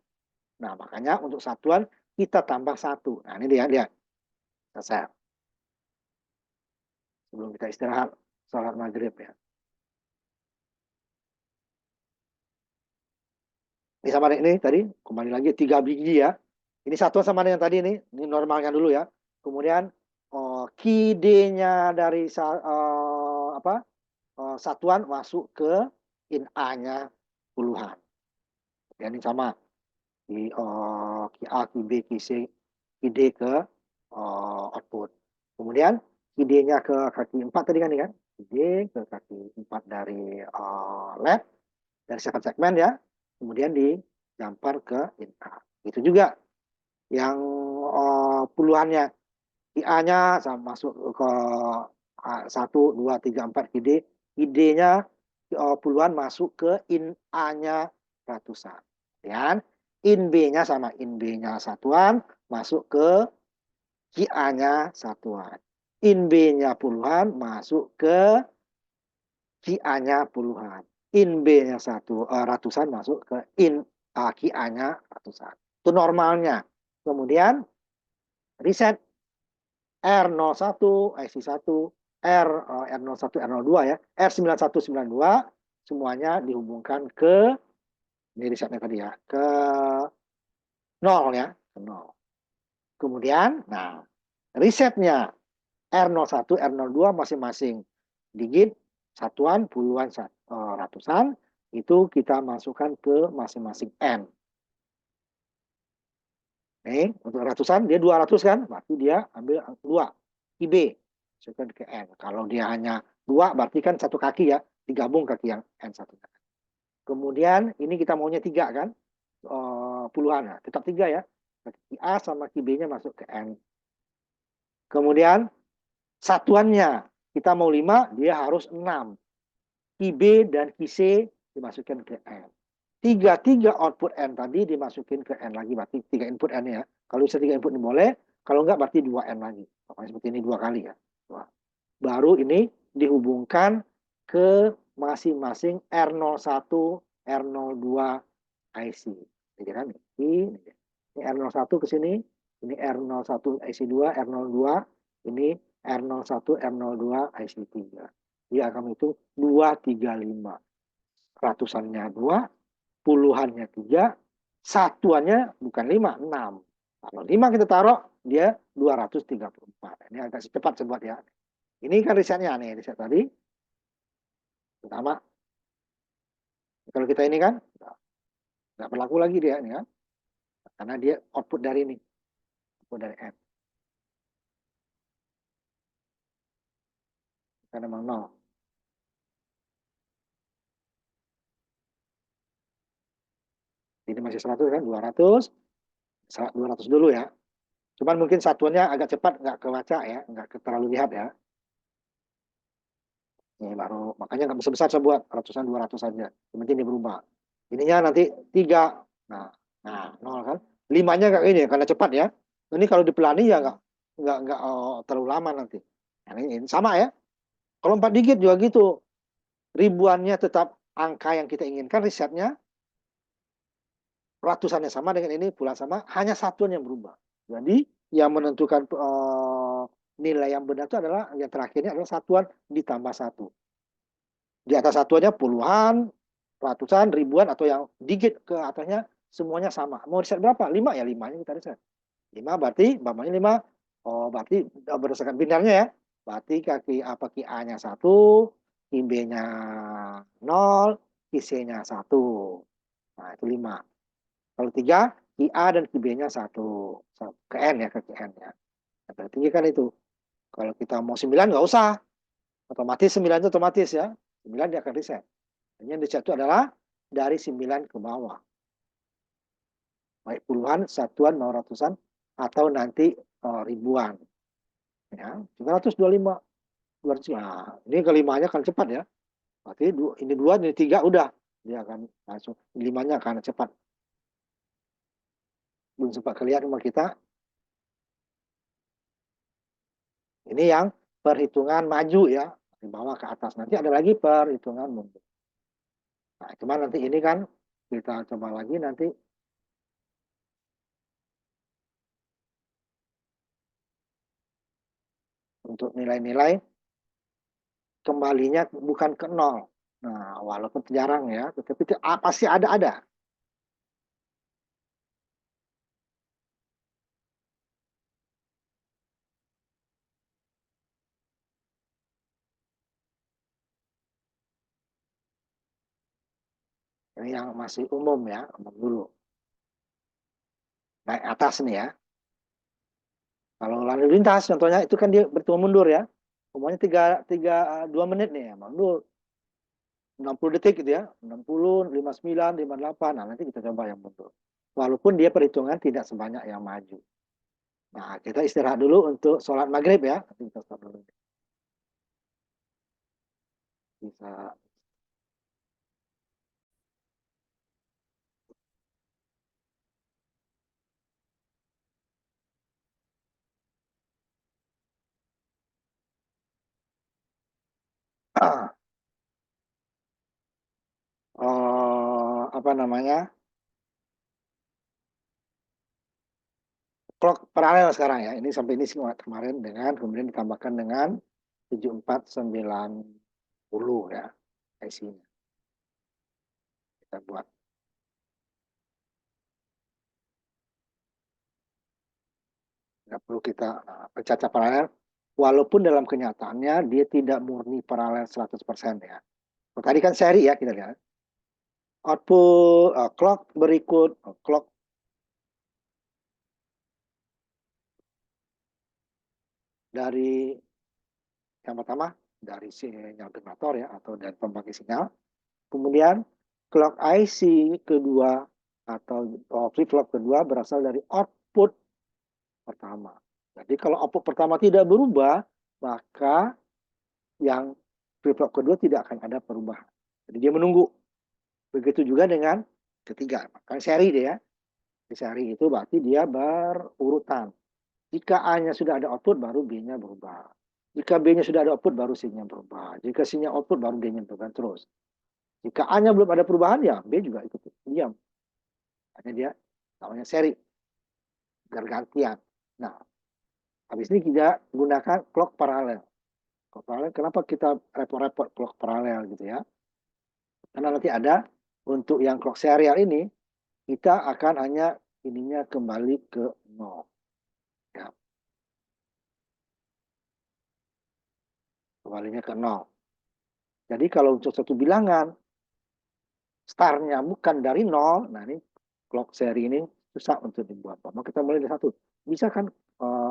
Nah, makanya untuk satuan kita tambah 1. Nah, ini dia. Selesai. Sebelum kita istirahat, sholat maghrib ya. Ini sama ini tadi, kembali lagi 3 biji ya. Ini satuan sama dengan tadi ini normalnya dulu ya. Kemudian KD-nya dari satuan masuk ke in A-nya puluhan. Ya, ini sama di Ki A, Ki B, Ki C, Ki D ke output. Kemudian Ki D-nya ke kaki 4 tadi kan, Ki D ke kaki 4 dari lab, dari segmen ya. Kemudian digampar ke in A. Itu juga yang puluhannya. Ki A-nya masuk ke 1, 2, 3, 4 Ki D. Ki D-nya puluhan masuk ke in A-nya ratusan. Dan in B-nya sama in B-nya satuan masuk ke Ki A-nya satuan. in B-nya puluhan masuk ke QA-nya puluhan. In B-nya ratusan masuk ke QA-nya ratusan. Itu normalnya. Kemudian reset R01, IC1, R01, R02 ya, R9192 semuanya dihubungkan ke ini resetnya tadi ya, ke 0 ya, ke 0. Kemudian, nah, resetnya R01, R02 masing-masing digit, satuan, puluhan, ratusan, itu kita masukkan ke masing-masing N. Nih, untuk ratusan, dia 200 kan, berarti dia ambil 2, IB, masukkan ke N. Kalau dia hanya 2, berarti kan satu kaki ya, digabung kaki yang N1. Kemudian, ini kita maunya 3 kan, puluhan, nah, tetap 3 ya. Kaki A sama QB-nya masuk ke N. Kemudian, satuannya, kita mau 5, dia harus 6. QB dan QC dimasukkan ke N. Tiga output N tadi dimasukin ke N lagi, berarti 3 input N ya. Kalau bisa 3 input ini boleh, kalau enggak berarti 2 N lagi. Pokoknya seperti ini 2 kali ya. Baru ini dihubungkan ke masing-masing R01, R02 IC. Jadi kan ini R01 ke sini, ini R01 IC2, R02, ini R01, R02 IC3. Dia akan itu 235. Ratusannya 2, puluhannya 3, satuannya bukan 5, 6. Kalau 5 kita taruh, dia 234. Ini agak cepat sebut ya. Ini kan risetnya nih, riset tadi. Pertama, kalau kita ini kan, nggak berlaku lagi dia ini kan. Karena dia output dari ini, output dari M. Karena memang 0. Ini masih 100 kan, 200. 200 dulu ya. Cuman mungkin satuannya agak cepat, nggak kebaca ya, nggak terlalu lihat ya. Ini baru, makanya nggak besar-besar saya buat ratusan 200 saja. Yang penting dia berubah. Ininya nanti 3. Nah, 0 kan. 5-nya nggak ini karena cepat ya. Ini kalau dipelani ya nggak terlalu lama nanti. Nah, ini sama ya. Kalau 4 digit juga gitu. Ribuannya tetap angka yang kita inginkan, risetnya ratusannya sama dengan ini, puluhan sama, hanya satuan yang berubah. Jadi yang menentukan nilai yang benar itu adalah yang terakhirnya adalah satuan ditambah 1. Di atas satuannya puluhan, ratusan, ribuan, atau yang digit ke atasnya semuanya sama. Mau riset berapa? 5 ya, 5-nya kita riset. 5 berarti, bapaknya 5, berarti berdasarkan binarnya ya. Berarti kaki apa ki A-nya 1, ki B-nya 0, ki C-nya 1. Nah, itu 5. Kalau 3, ki A dan ki B-nya 1. Ke N ya, ke N ya. Nah, berarti kan itu. Kalau kita mau 9 nggak usah. Otomatis 9 itu otomatis ya. 9 dia akan riset. Yang riset itu adalah dari 9 ke bawah. Baik puluhan, satuan, mau ratusan, atau nanti ribuan. Ya, 325, 200. Nah, ini kelimanya akan cepat ya. Berarti ini 2, ini 3, udah. Dia akan langsung, limanya akan cepat. Belum sempat kelihatan sama kita. Ini yang perhitungan maju ya. Di bawah ke atas. Nanti ada lagi perhitungan mundur. Nah, cuma nanti ini kan kita coba lagi nanti untuk nilai-nilai kembalinya bukan ke 0. Nah, walaupun jarang ya, tetapi pasti ada. Ini yang masih umum ya, umum dulu. Naik atas nih ya. Kalau lalu lintas contohnya itu kan dia bertemu mundur ya. Umumnya 2 menit nih ya, mundur 60 detik gitu ya. 60, 59, 58. Nah, nanti kita coba yang mundur. Walaupun dia perhitungan tidak sebanyak yang maju. Nah, kita istirahat dulu untuk sholat maghrib ya. Nanti kita stop dulu. Bisa Apa namanya, clock paralel sekarang ya. Ini sampai ini semua kemarin dengan kemudian ditambahkan dengan 7490 ya IC-nya. Kita buat. Nggak perlu kita bercaca paralel. Walaupun dalam kenyataannya dia tidak murni paralel 100% ya. Tadi kan seri ya kita lihat. Output clock berikut clock dari yang pertama dari sinyal generator ya atau dari pembangkit sinyal. Kemudian clock IC kedua atau flip flop kedua berasal dari output pertama. Jadi kalau output pertama tidak berubah, maka yang flip flop kedua tidak akan ada perubahan. Jadi dia menunggu. Begitu juga dengan ketiga. Kan seri dia ya. Di seri itu berarti dia berurutan. Jika A-nya sudah ada output, baru B-nya berubah. Jika B-nya sudah ada output, baru C-nya berubah. Jika C-nya output, baru D-nya berubah terus. Jika A-nya belum ada perubahan, ya B juga ikut diam. Hanya dia namanya seri. Bergantian. Nah, habis ini kita gunakan clock paralel. Clock paralel, kenapa kita repot-repot clock paralel gitu ya? Karena nanti ada untuk yang clock serial ini, kita akan hanya ininya kembali ke 0. Ya. Kembalinya ke 0. Jadi kalau untuk satu bilangan, startnya bukan dari 0, nah ini clock seri ini susah untuk dibuat. Maka kita mulai dari 1. Bisa kan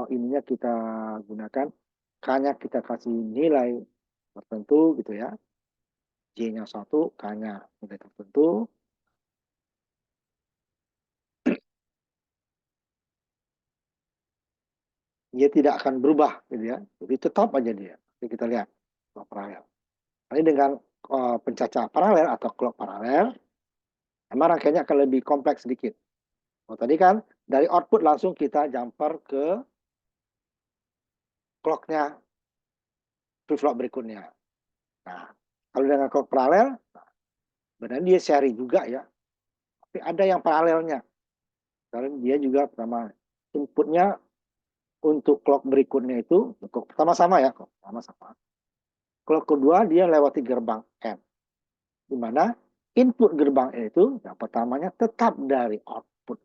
ininya kita gunakan, K-nya kita kasih nilai tertentu gitu ya. J-nya 1, K-nya nilai tertentu. Dia tidak akan berubah gitu ya. Jadi tetap aja dia. Jadi kita lihat clock paralel. Ini dengan pencacah paralel atau clock paralel, memang rangkaiannya akan lebih kompleks sedikit. Oh, tadi kan dari output langsung kita jumper ke clock-nya flip-flop berikutnya. Nah, kalau dengan clock paralel, benar dia seri juga ya. Tapi ada yang paralelnya. Karena dia juga pertama inputnya untuk clock berikutnya itu clock pertama sama ya, clock pertama sama. Clock kedua dia lewati gerbang N, di mana input gerbang N itu yang pertamanya tetap dari output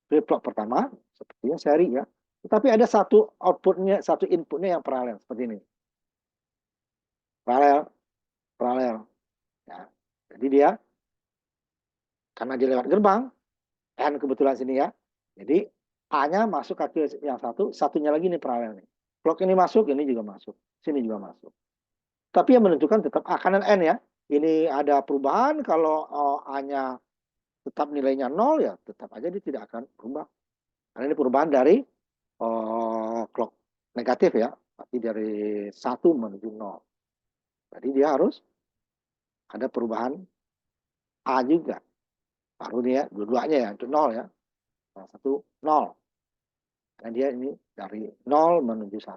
flip-flop pertama, sepertinya seri ya. Tetapi ada satu outputnya, satu inputnya yang paralel seperti ini. Paralel, paralel. Ya. Jadi dia karena dia lewat gerbang, N kebetulan sini ya. Jadi A-nya masuk ke yang satu, satunya lagi ini paralel nih. Clock ini masuk, ini juga masuk. Sini juga masuk. Tapi yang menentukan tetap A kanan N ya. Ini ada perubahan kalau A-nya tetap nilainya 0 ya tetap aja dia tidak akan berubah. Karena ini perubahan dari clock negatif ya. Berarti dari 1 menuju 0. Jadi dia harus ada perubahan A juga. Baru dia dua-duanya ya, itu 0 ya. Nah, 1, 0. Karena dia ini dari 0 menuju 1.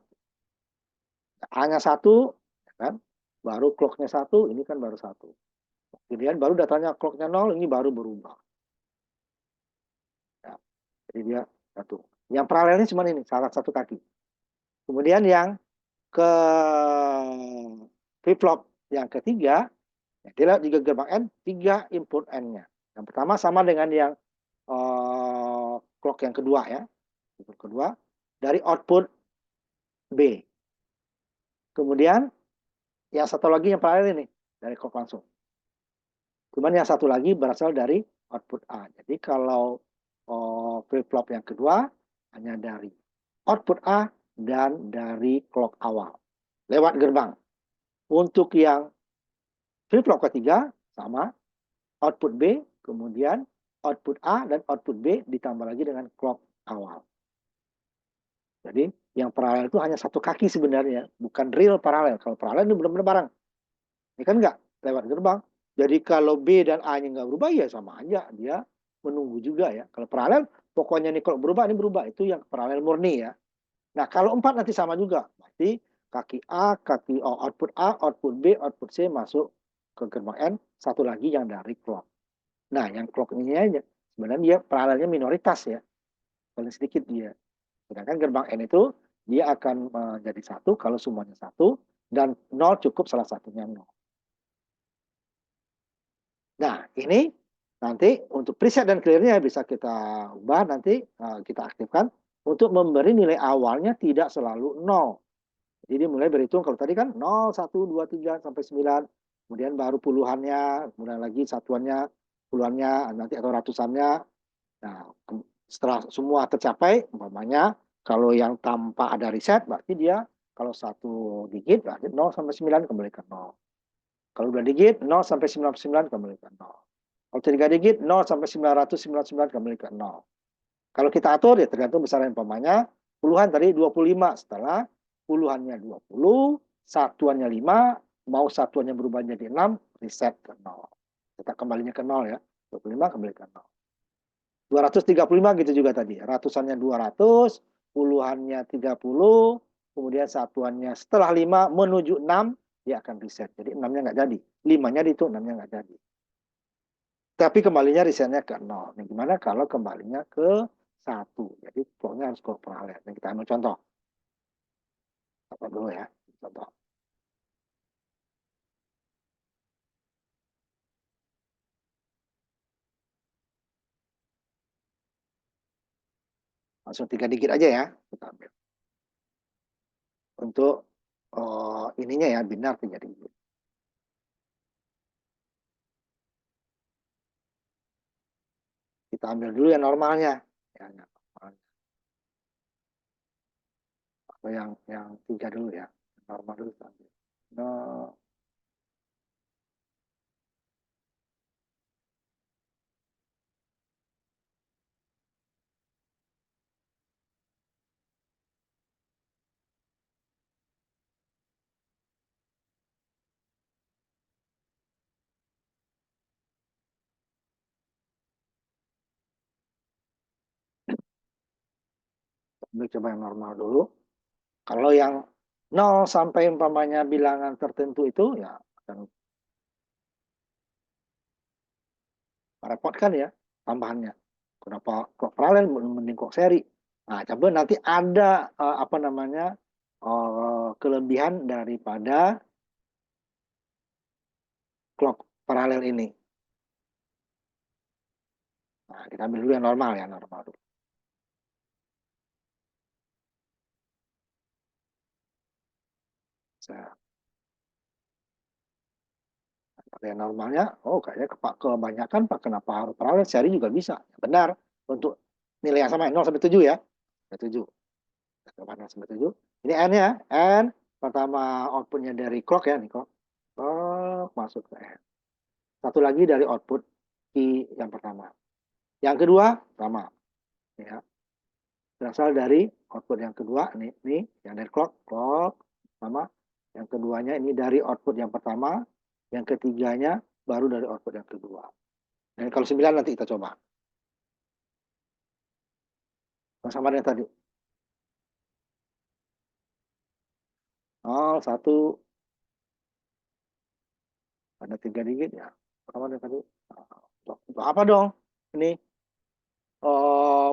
A-nya 1, kan? Baru clock-nya 1, ini kan baru 1. Kemudian baru datanya clock-nya 0, ini baru berubah. Ya. Jadi dia 1. Yang paralelnya cuma ini, salah satu kaki. Kemudian yang ke flip-flop yang ketiga, ya, dia juga gerbang N, 3 input N-nya. Yang pertama sama dengan yang clock yang kedua ya. Input kedua, dari output B. Kemudian yang satu lagi yang paralel ini, dari clock langsung. Cuman yang satu lagi berasal dari output A. Jadi kalau flip-flop yang kedua hanya dari output A dan dari clock awal. Lewat gerbang. Untuk yang flip-flop ketiga sama output B, kemudian output A dan output B ditambah lagi dengan clock awal. Jadi yang paralel itu hanya satu kaki sebenarnya, bukan real paralel. Kalau paralel ini benar-benar barang. Ini kan enggak lewat gerbang. Jadi kalau B dan A-nya nggak berubah ya sama aja dia menunggu juga ya. Kalau paralel pokoknya nih kalau berubah ini berubah, itu yang paralel murni ya. Nah kalau 4 nanti sama juga, berarti kaki output A, output B, output C masuk ke gerbang N, satu lagi yang dari clock. Nah, yang clock ini aja sebenarnya dia paralelnya minoritas ya, paling sedikit dia. Sedangkan gerbang N itu dia akan menjadi satu kalau semuanya satu dan nol cukup salah satunya nol. Nah, ini nanti untuk preset dan clear-nya bisa kita ubah nanti kita aktifkan untuk memberi nilai awalnya tidak selalu nol. Jadi mulai berhitung kalau tadi kan 0, 1, 2, 3 sampai 9, kemudian baru puluhannya, kemudian lagi satuannya, puluhannya nanti atau ratusannya. Nah, setelah semua tercapai, umpamanya kalau yang tanpa ada reset berarti dia kalau satu digit berarti 0 sampai 9 kembali ke 0. Kalau dua digit 0 sampai 99 kembali ke 0. Kalau tiga digit 0 sampai 999 kembali ke 0. Kalau kita atur ya tergantung besaran umpamanya puluhan tadi 25, setelah puluhannya 20, satuannya 5, mau satuannya berubah jadi 6, reset ke 0. Kita kembalinya ke 0 ya. 25 kembali ke 0. 235 gitu juga tadi. Ratusannya 200, puluhannya 30, kemudian satuannya setelah 5 menuju 6, dia akan reset. Jadi 6-nya nggak jadi. 5-nya itu 6-nya nggak jadi. Tapi kembalinya resetnya ke 0. Nah, gimana kalau kembalinya ke 1? Jadi clocknya harus clock paralel. Nah, kita ambil contoh. Apa dulu ya? Contoh. Langsung 3 digit aja ya. Kita ambil. Untuk ininya ya, binar 3 digit. Kita ambil dulu yang normalnya. Ya, normalnya. Atau yang 3 dulu ya. Normal dulu kita ambil. No, ambil coba yang normal dulu. Kalau yang 0 sampai umpamanya bilangan tertentu itu ya akan merepotkan ya tambahannya. Kenapa clock paralel mending clock seri? Nah, coba nanti ada apa namanya kelebihan daripada clock paralel ini. Nah, kita ambil dulu yang normal ya, normal dulu. Saya pakai yang normalnya, oh kayaknya kebanyakan Pak kenapa harus paralel? Seri juga bisa. Benar, untuk nilai yang sama 0 sampai 7 ya. Sampai 7. Sampai 7. Ini N-nya, N pertama outputnya dari clock ya, nih clock. Clock masuk ke N. Satu lagi dari output key yang pertama. Yang kedua sama ya. Berasal dari output yang kedua nih yang dari clock sama. Yang keduanya ini dari output yang pertama, yang ketiganya baru dari output yang kedua. Dan kalau 9 nanti kita coba. Sama dengan tadi. 0, 1, ada 3 digit ya. Sama dengan tadi. Untuk apa dong? Ini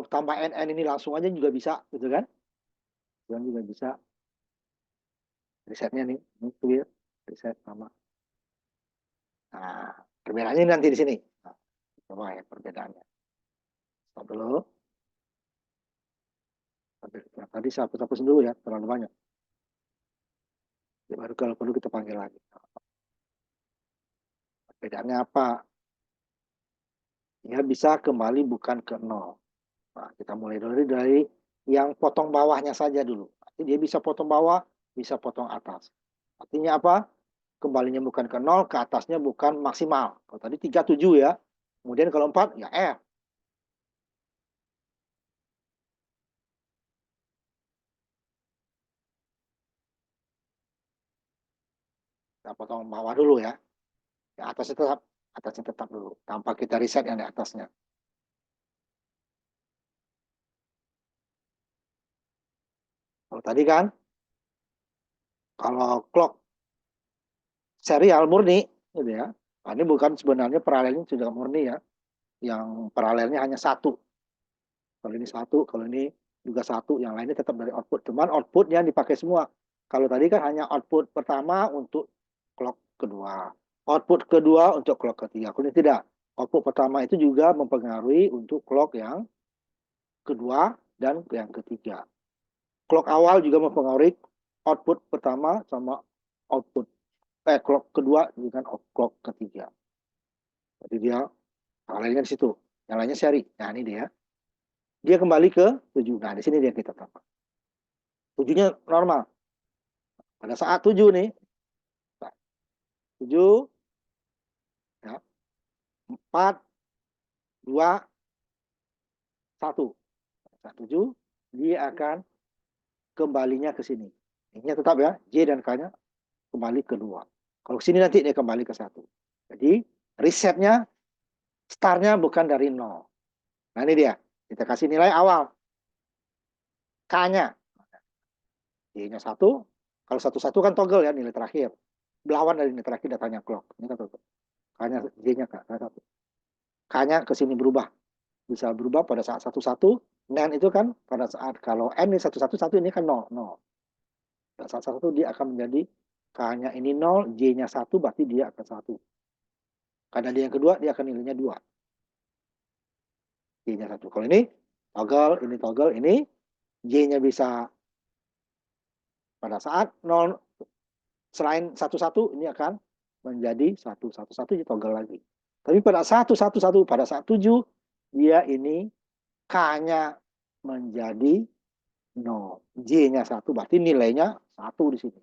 tambah NN ini langsung aja juga bisa, gitu kan? Dan juga bisa resetnya nih, ini clear, reset sama. Nah, perbedaannya nanti di sini. Nah, coba ya perbedaannya. Stop dulu. Yang tadi saya hapus dulu ya, terlalu banyak. Baru kalau perlu kita panggil lagi. Perbedaannya apa? Ya bisa kembali bukan ke nol. Nah, kita mulai dari yang potong bawahnya saja dulu. Jadi dia bisa potong bawah, bisa potong atas. Artinya apa? Kembalinya bukan ke nol, ke atasnya bukan maksimal. Kalau tadi 37 ya. Kemudian kalau 4 ya F. Kita potong bawah dulu ya. Yang atasnya tetap dulu tanpa kita reset yang di atasnya. Kalau tadi kan Kalau clock serial murni, gitu ya. Nah, ini bukan sebenarnya paralelnya sudah murni ya. Yang paralelnya hanya satu. Kalau ini satu, kalau ini juga satu, yang lainnya tetap dari output. Cuman outputnya dipakai semua. Kalau tadi kan hanya output pertama untuk clock kedua. Output kedua untuk clock ketiga. Kalau ini tidak. Output pertama itu juga mempengaruhi untuk clock yang kedua dan yang ketiga. Clock awal juga mempengaruhi output pertama sama output clock kedua dengan clock ketiga. Jadi dia paralelnya di situ. Yang lainnya seri. Nah ini dia. Dia kembali ke 7. Nah di sini dia kita tambah. 7-nya normal. Pada saat 7 nih. 7, ya, 4, 2, 1. Saat 7, dia akan kembalinya ke sini. Ini tetap ya. J dan K-nya kembali ke 2. Kalau ke sini nanti dia kembali ke 1. Jadi resetnya startnya bukan dari 0. Nah ini dia. Kita kasih nilai awal. K-nya. Y-nya 1. Kalau 1-1 kan toggle ya nilai terakhir. Belawan dari nilai terakhir datanya clock. Ini kan toggle. K-nya, J-nya K1. K-nya ke sini berubah. Bisa berubah pada saat 1-1. NAND itu kan pada saat kalau N ini 1-1-1 ini kan 0. 0. Pada saat 1 dia akan menjadi K-nya ini 0, J-nya 1 berarti dia akan 1. Karena dia yang kedua dia akan nilainya 2. J-nya 1. Kalau ini toggle, ini J-nya bisa pada saat 0 selain 1-1 ini akan menjadi 1-1-1 toggle lagi. Tapi pada 1-1-1 pada saat 7 dia ini K-nya menjadi 0. J-nya 1 berarti nilainya 1 di sini.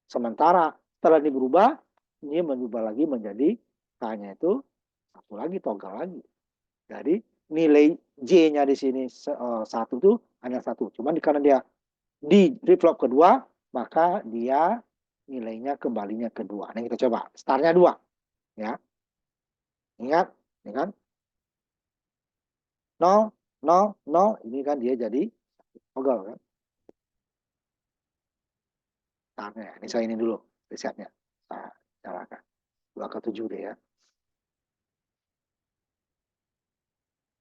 Sementara setelah ini berubah, ini berubah lagi menjadi K-nya itu 1 lagi, toggle lagi. Jadi nilai J-nya di sini 1 itu hanya 1. Cuman karena dia di flip flop kedua, maka dia nilainya kembalinya ke 2. Nah, kita coba. Startnya 2. Ya. Ingat, ini kan 0, 0, 0. Ini kan dia jadi toggle kan. Startnya. Ini saya ini dulu. Resetnya. Saya nyalakan. 2 ke 7 deh ya.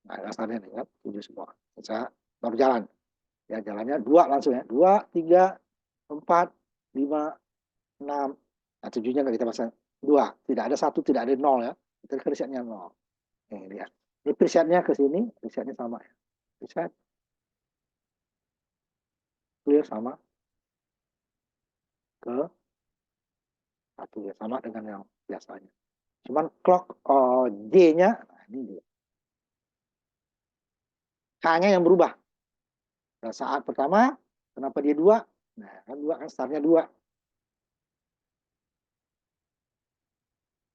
Nah, startnya nih kan. 7 semua. Saya baru jalan. Ya, jalannya 2 langsung ya. 2, 3, 4, 5, 6. Nah, 7-nya nggak kita pasang. 2. Tidak ada 1, tidak ada 0 ya. Kita resetnya 0. Nih, lihat. Ini presetnya ke sini, presetnya sama ya. Preset, clear sama ke 1 ya. Sama dengan yang biasanya. Cuman clock J-nya, nah ini dia. K-nya yang berubah. Nah, saat pertama, kenapa dia 2? Nah, kan 2 kan startnya 2.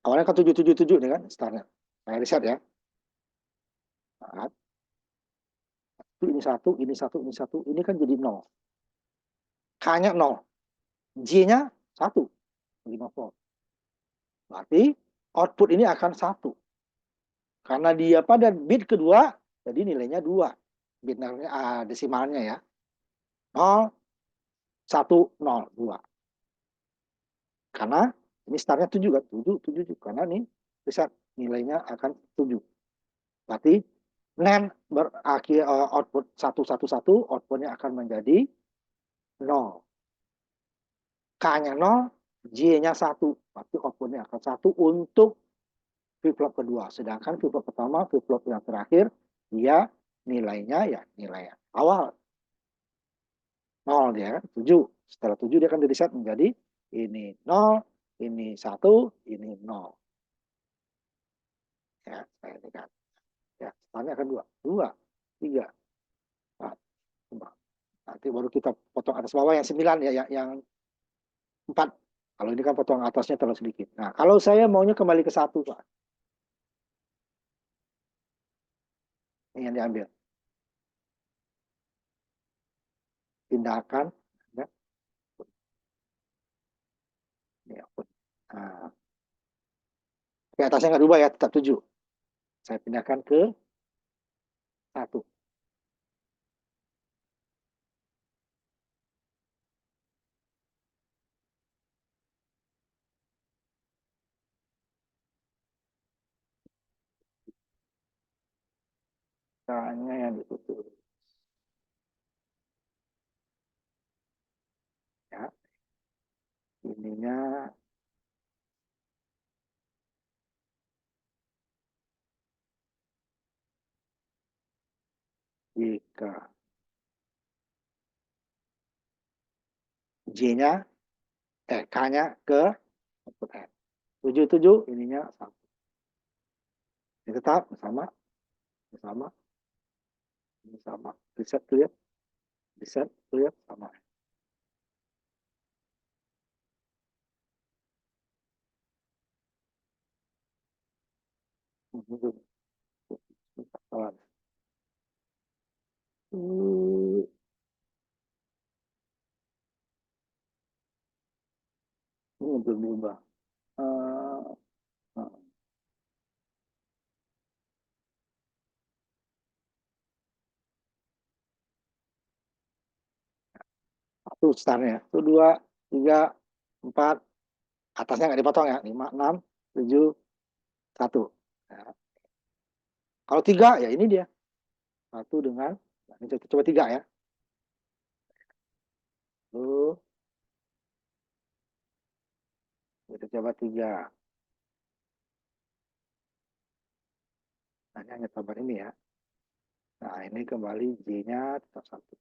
Awalnya kan 777 nih kan startnya. Saya reset ya. Nah, ini 1, ini 1, ini 1. Ini kan jadi 0. K-nya 0. J-nya 1. 5 volt. Berarti output ini akan 1. Karena dia pada bit kedua, jadi nilainya 2. Bit desimalnya ya. 0, 1, 0, 2. Karena ini startnya 7 kan. 7, 7. Karena ini bisa nilainya akan 7. Berarti NAND berakhir output 111, outputnya akan menjadi 0. K-nya 0, J-nya 1. Berarti outputnya akan 1 untuk flip flop kedua. Sedangkan flip flop pertama, flip flop yang terakhir, dia nilainya ya nilai awal 0 dia kan 7. Setelah 7 dia akan di reset menjadi ini 0, ini 1, ini 0. Ya, saya tekan. Ya, startnya akan 2. 2, 3, 4, 5. Nanti baru kita potong atas bawah yang 9 ya, yang 4. Kalau ini kan potong atasnya terlalu sedikit. Nah, kalau saya maunya kembali ke 1, Pak. Ini yang diambil. Pindahkan. Ya. Ini nah, di atasnya nggak berubah ya, tetap 7. Saya pindahkan ke 1. K-nya yang diputus. Ya, ininya jika J-nya, K-nya ke output N. 77 ininya sama. Ini tetap sama, sama, ini sama. Reset clear, reset clear, sama. Ini belum diubah. Uh, satu startnya. Itu dua, tiga, empat. Atasnya nggak dipotong ya. Lima, enam, tujuh, satu. Nah, kalau tiga ya ini dia. Satu dengan, nah, ini coba tiga ya. Lalu kita coba tiga. Nah, ini hanya tambah ini ya. Nah, ini kembali J-nya tetap satu.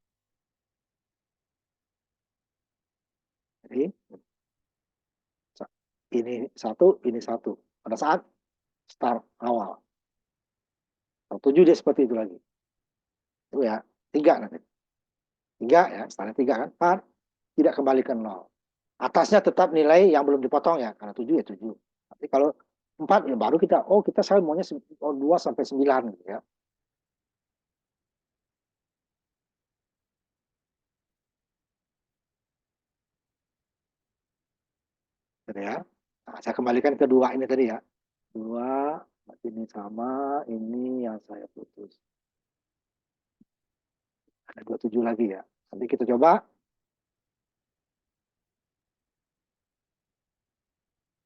Jadi ini satu, ini satu. Pada saat start awal. Kalau 7 dia seperti itu lagi. Itu ya, tiga nanti. Tiga ya, startnya tiga kan. 4, tidak kembali ke 0. Atasnya tetap nilai yang belum dipotong ya, karena 7 ya 7. Tapi kalau 4 ya baru kita, oh kita saya maunya 2 sampai 9 gitu ya. Gitu ya. Nah, saya kembalikan ke 2 ini tadi ya. 2, ini sama, ini yang saya putus. Ada 27 lagi ya. Nanti kita coba.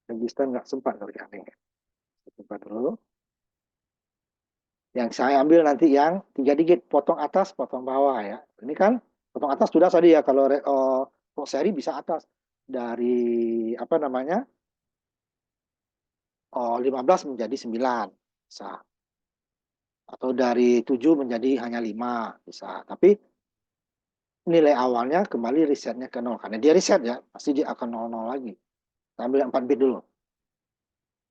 Register nggak sempat kalau aneh. Sempat dulu. Yang saya ambil nanti yang 3 digit, potong atas, potong bawah ya. Ini kan potong atas sudah tadi ya, kalau seri bisa atas. Dari apa namanya, 15 menjadi 9 bisa. Atau dari 7 menjadi hanya 5 bisa. Tapi nilai awalnya kembali resetnya ke 0. Karena dia reset ya, pasti dia akan 0 lagi. Kita ambil yang 4 bit dulu.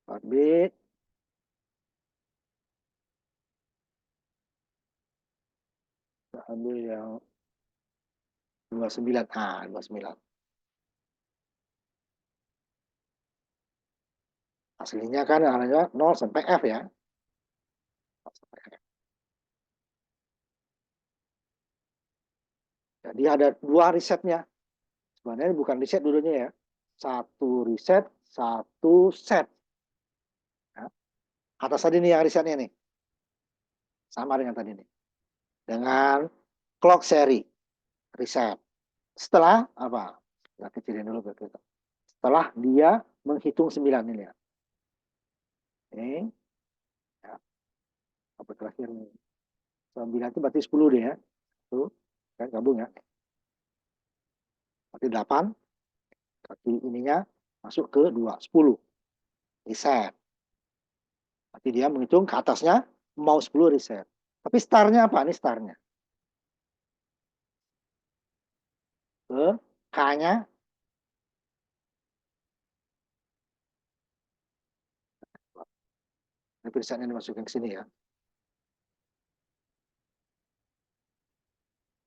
4 bit. Kita ambil yang 29. Ah, 29. Aslinya kan hanya 0 sampai F ya. Jadi ada 2 risetnya. Sebenarnya bukan reset dulunya ya. Satu reset, satu set. Ya. Atas tadi nih yang resetnya nih. Sama dengan tadi nih. Dengan clock seri reset. Setelah apa? Kita kecilin dulu kita. Setelah dia menghitung 9 ini ya. Ini ya, apa terakhir nih? 9 itu berarti 10 deh ya. Tuh, kan gabung ya. Berarti 8. Kaki ininya masuk ke 2, 10. Reset. Berarti dia menghitung ke atasnya mau 10 reset. Tapi startnya apa? Ini startnya. Ke K-nya. Ini resetnya dimasukin ke sini ya.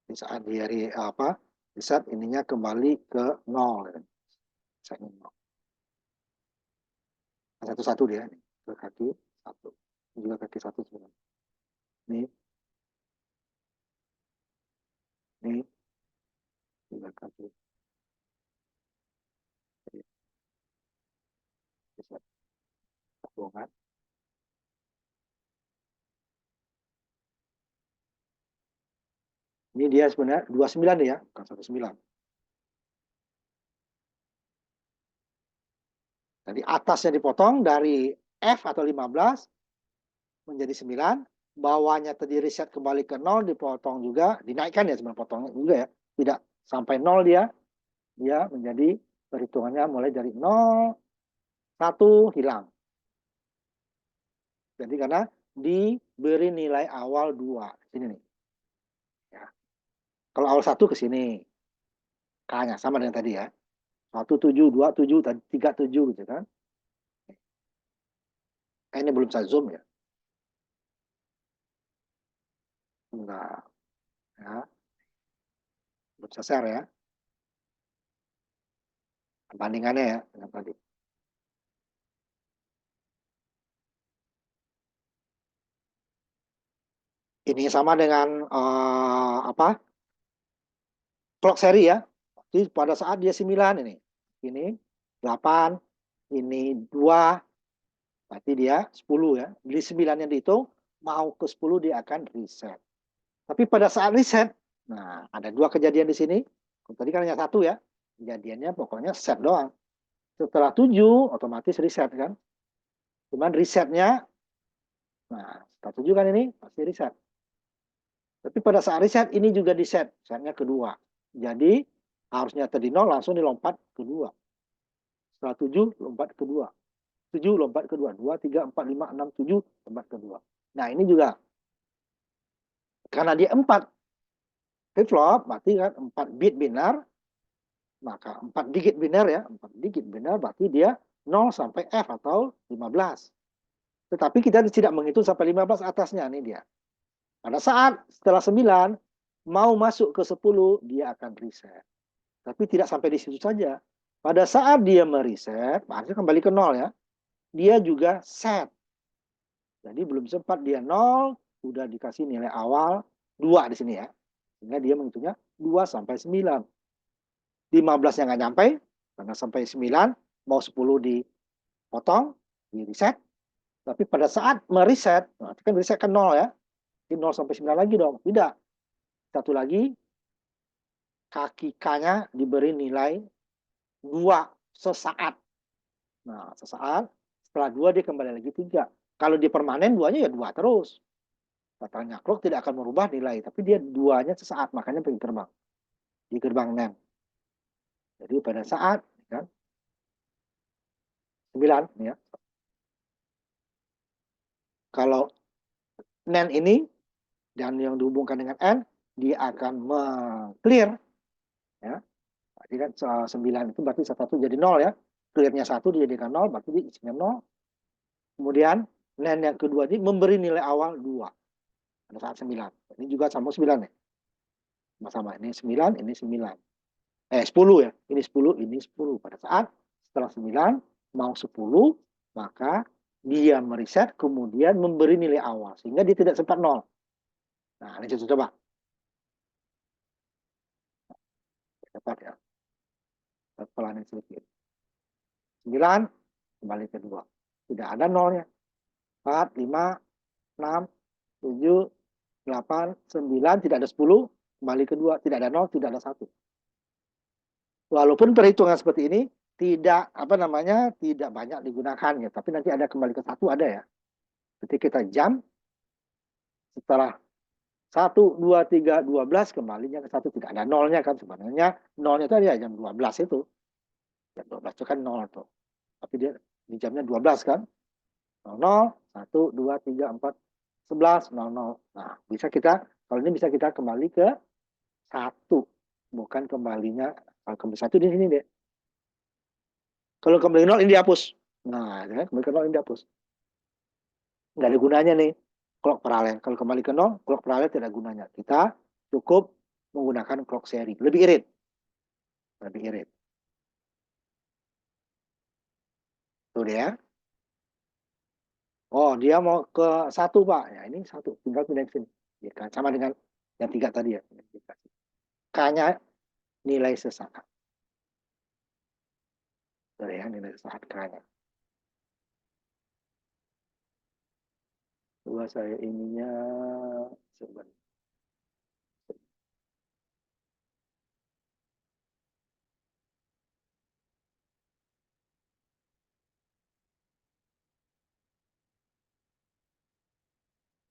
Di saat di hari apa? Di saat ininya kembali ke 0. Satu-satu dia. Ke kaki 1. Juga kaki 1 sebenarnya. Ini. Ini. Juga kaki. Tabungan. Ini dia sebenarnya 29 ya, bukan 19. Jadi atasnya dipotong dari F atau 15 menjadi 9, bawahnya tadi reset kembali ke nol, dipotong juga, dinaikkan ya sebenarnya potongnya juga ya, tidak sampai nol dia, dia menjadi perhitungannya mulai dari nol, 1 hilang. Jadi karena diberi nilai awal 2. Sini nih. Ya. Kalau awal 1 ke sini. K-nya sama dengan tadi ya. 17, 27, 37 gitu kan. Ini belum saya zoom ya. Enggak. Ya. Belum saya share ya. Perbandingannya ya dengan tadi. Ini sama dengan apa? Clock seri ya. Jadi pada saat dia 9 ini. Ini 8, ini 2, berarti dia 10 ya. Jadi 9 yang dihitung, mau ke 10 dia akan reset. Tapi pada saat reset, nah ada 2 kejadian di sini. Tadi kan hanya 1 ya. Kejadiannya pokoknya set doang. Setelah 7, otomatis reset kan. Cuman resetnya, nah setelah 7 kan ini pasti reset. Tapi pada saat reset ini juga di set, setnya kedua. Jadi harusnya tadi 0 langsung dilompat ke 2. Setelah 7 lompat ke 2. 7 lompat ke 2. 2, 3, 4, 5, 6, 7 lompat ke 2. Nah ini juga karena dia 4 flip flop, berarti kan 4 bit binar, maka 4 digit binar ya, 4 digit binar berarti dia 0 sampai F atau 15. Tetapi kita tidak menghitung sampai 15 atasnya, ini dia. Pada saat setelah 9 mau masuk ke 10, dia akan reset. Tapi tidak sampai di situ saja. Pada saat dia mereset, harusnya kembali ke 0 ya. Dia juga set. Jadi belum sempat dia 0, sudah dikasih nilai awal 2 di sini ya. Sehingga dia menghitungnya 2 sampai 9. 15-nya nggak nyampe, karena sampai 9, mau 10 dipotong, di reset. Tapi pada saat mereset, nah, kan reset kan 0 ya. Jadi 0 sampai 9 lagi dong. Tidak. Satu lagi, kaki K-nya diberi nilai 2 sesaat. Nah, sesaat. Setelah 2 dia kembali lagi 3. Kalau di permanen 2-nya ya 2 terus. Katanya clock tidak akan merubah nilai, tapi dia 2-nya sesaat, makanya pergi terbang. Di gerbang NAND. Jadi pada saat kan 9 ya. Kalau NAND ini dan yang dihubungkan dengan N, dia akan clear ya. Jadi kan 9 itu berarti 1 jadi 0 ya. Clearnya 1 dijadikan 0, berarti isinya 0. Kemudian NAND yang kedua ini memberi nilai awal 2 pada saat 9. Ini juga sama 9 ya. Sama-sama ini 9, ini 9. 10 ya. Ini 10, ini 10. Pada saat setelah 9 mau 10, maka dia mereset kemudian memberi nilai awal sehingga dia tidak sempat 0. Nah, ini coba. Cepat ya. Pelanin sedikit. 9 kembali ke 2. Tidak ada nolnya. 4, 5, 6, 7, 8, 9, tidak ada 10, kembali ke 2, tidak ada 0, tidak ada 1. Walaupun perhitungan seperti ini tidak tidak banyak digunakan ya, tapi nanti ada kembali ke 1 ada ya. Ketika kita jam setelah 1, 2, 3, 12 kembalinya ke 1, tidak ada nolnya kan sebenarnya. Nolnya itu ya jam 12 itu. Jam 12 itu kan 0 tuh. Tapi dia di jamnya 12 kan. 00, 1, 2, 3, 4, 11, 00. Nah, bisa kita, kalau ini bisa kita kembali ke 1. Bukan kembalinya, kalau kembali 1 di sini deh. Kalau kembali 0 ini dihapus. Nah, ya, kembali ke 0 ini dihapus. Nggak ada gunanya nih clock paralel. Kalau kembali ke 0, clock paralel tidak ada gunanya. Kita cukup menggunakan clock seri. Lebih irit. Lebih irit. Tuh dia. Oh, dia mau ke 1, Pak. Ya, ini 1. Tinggal pindah ke sini. Ya, kan? Sama dengan yang 3 tadi ya. K-nya nilai sesaat. Tuh ya, nilai sesaat K-nya. Coba saya ininya sebentar.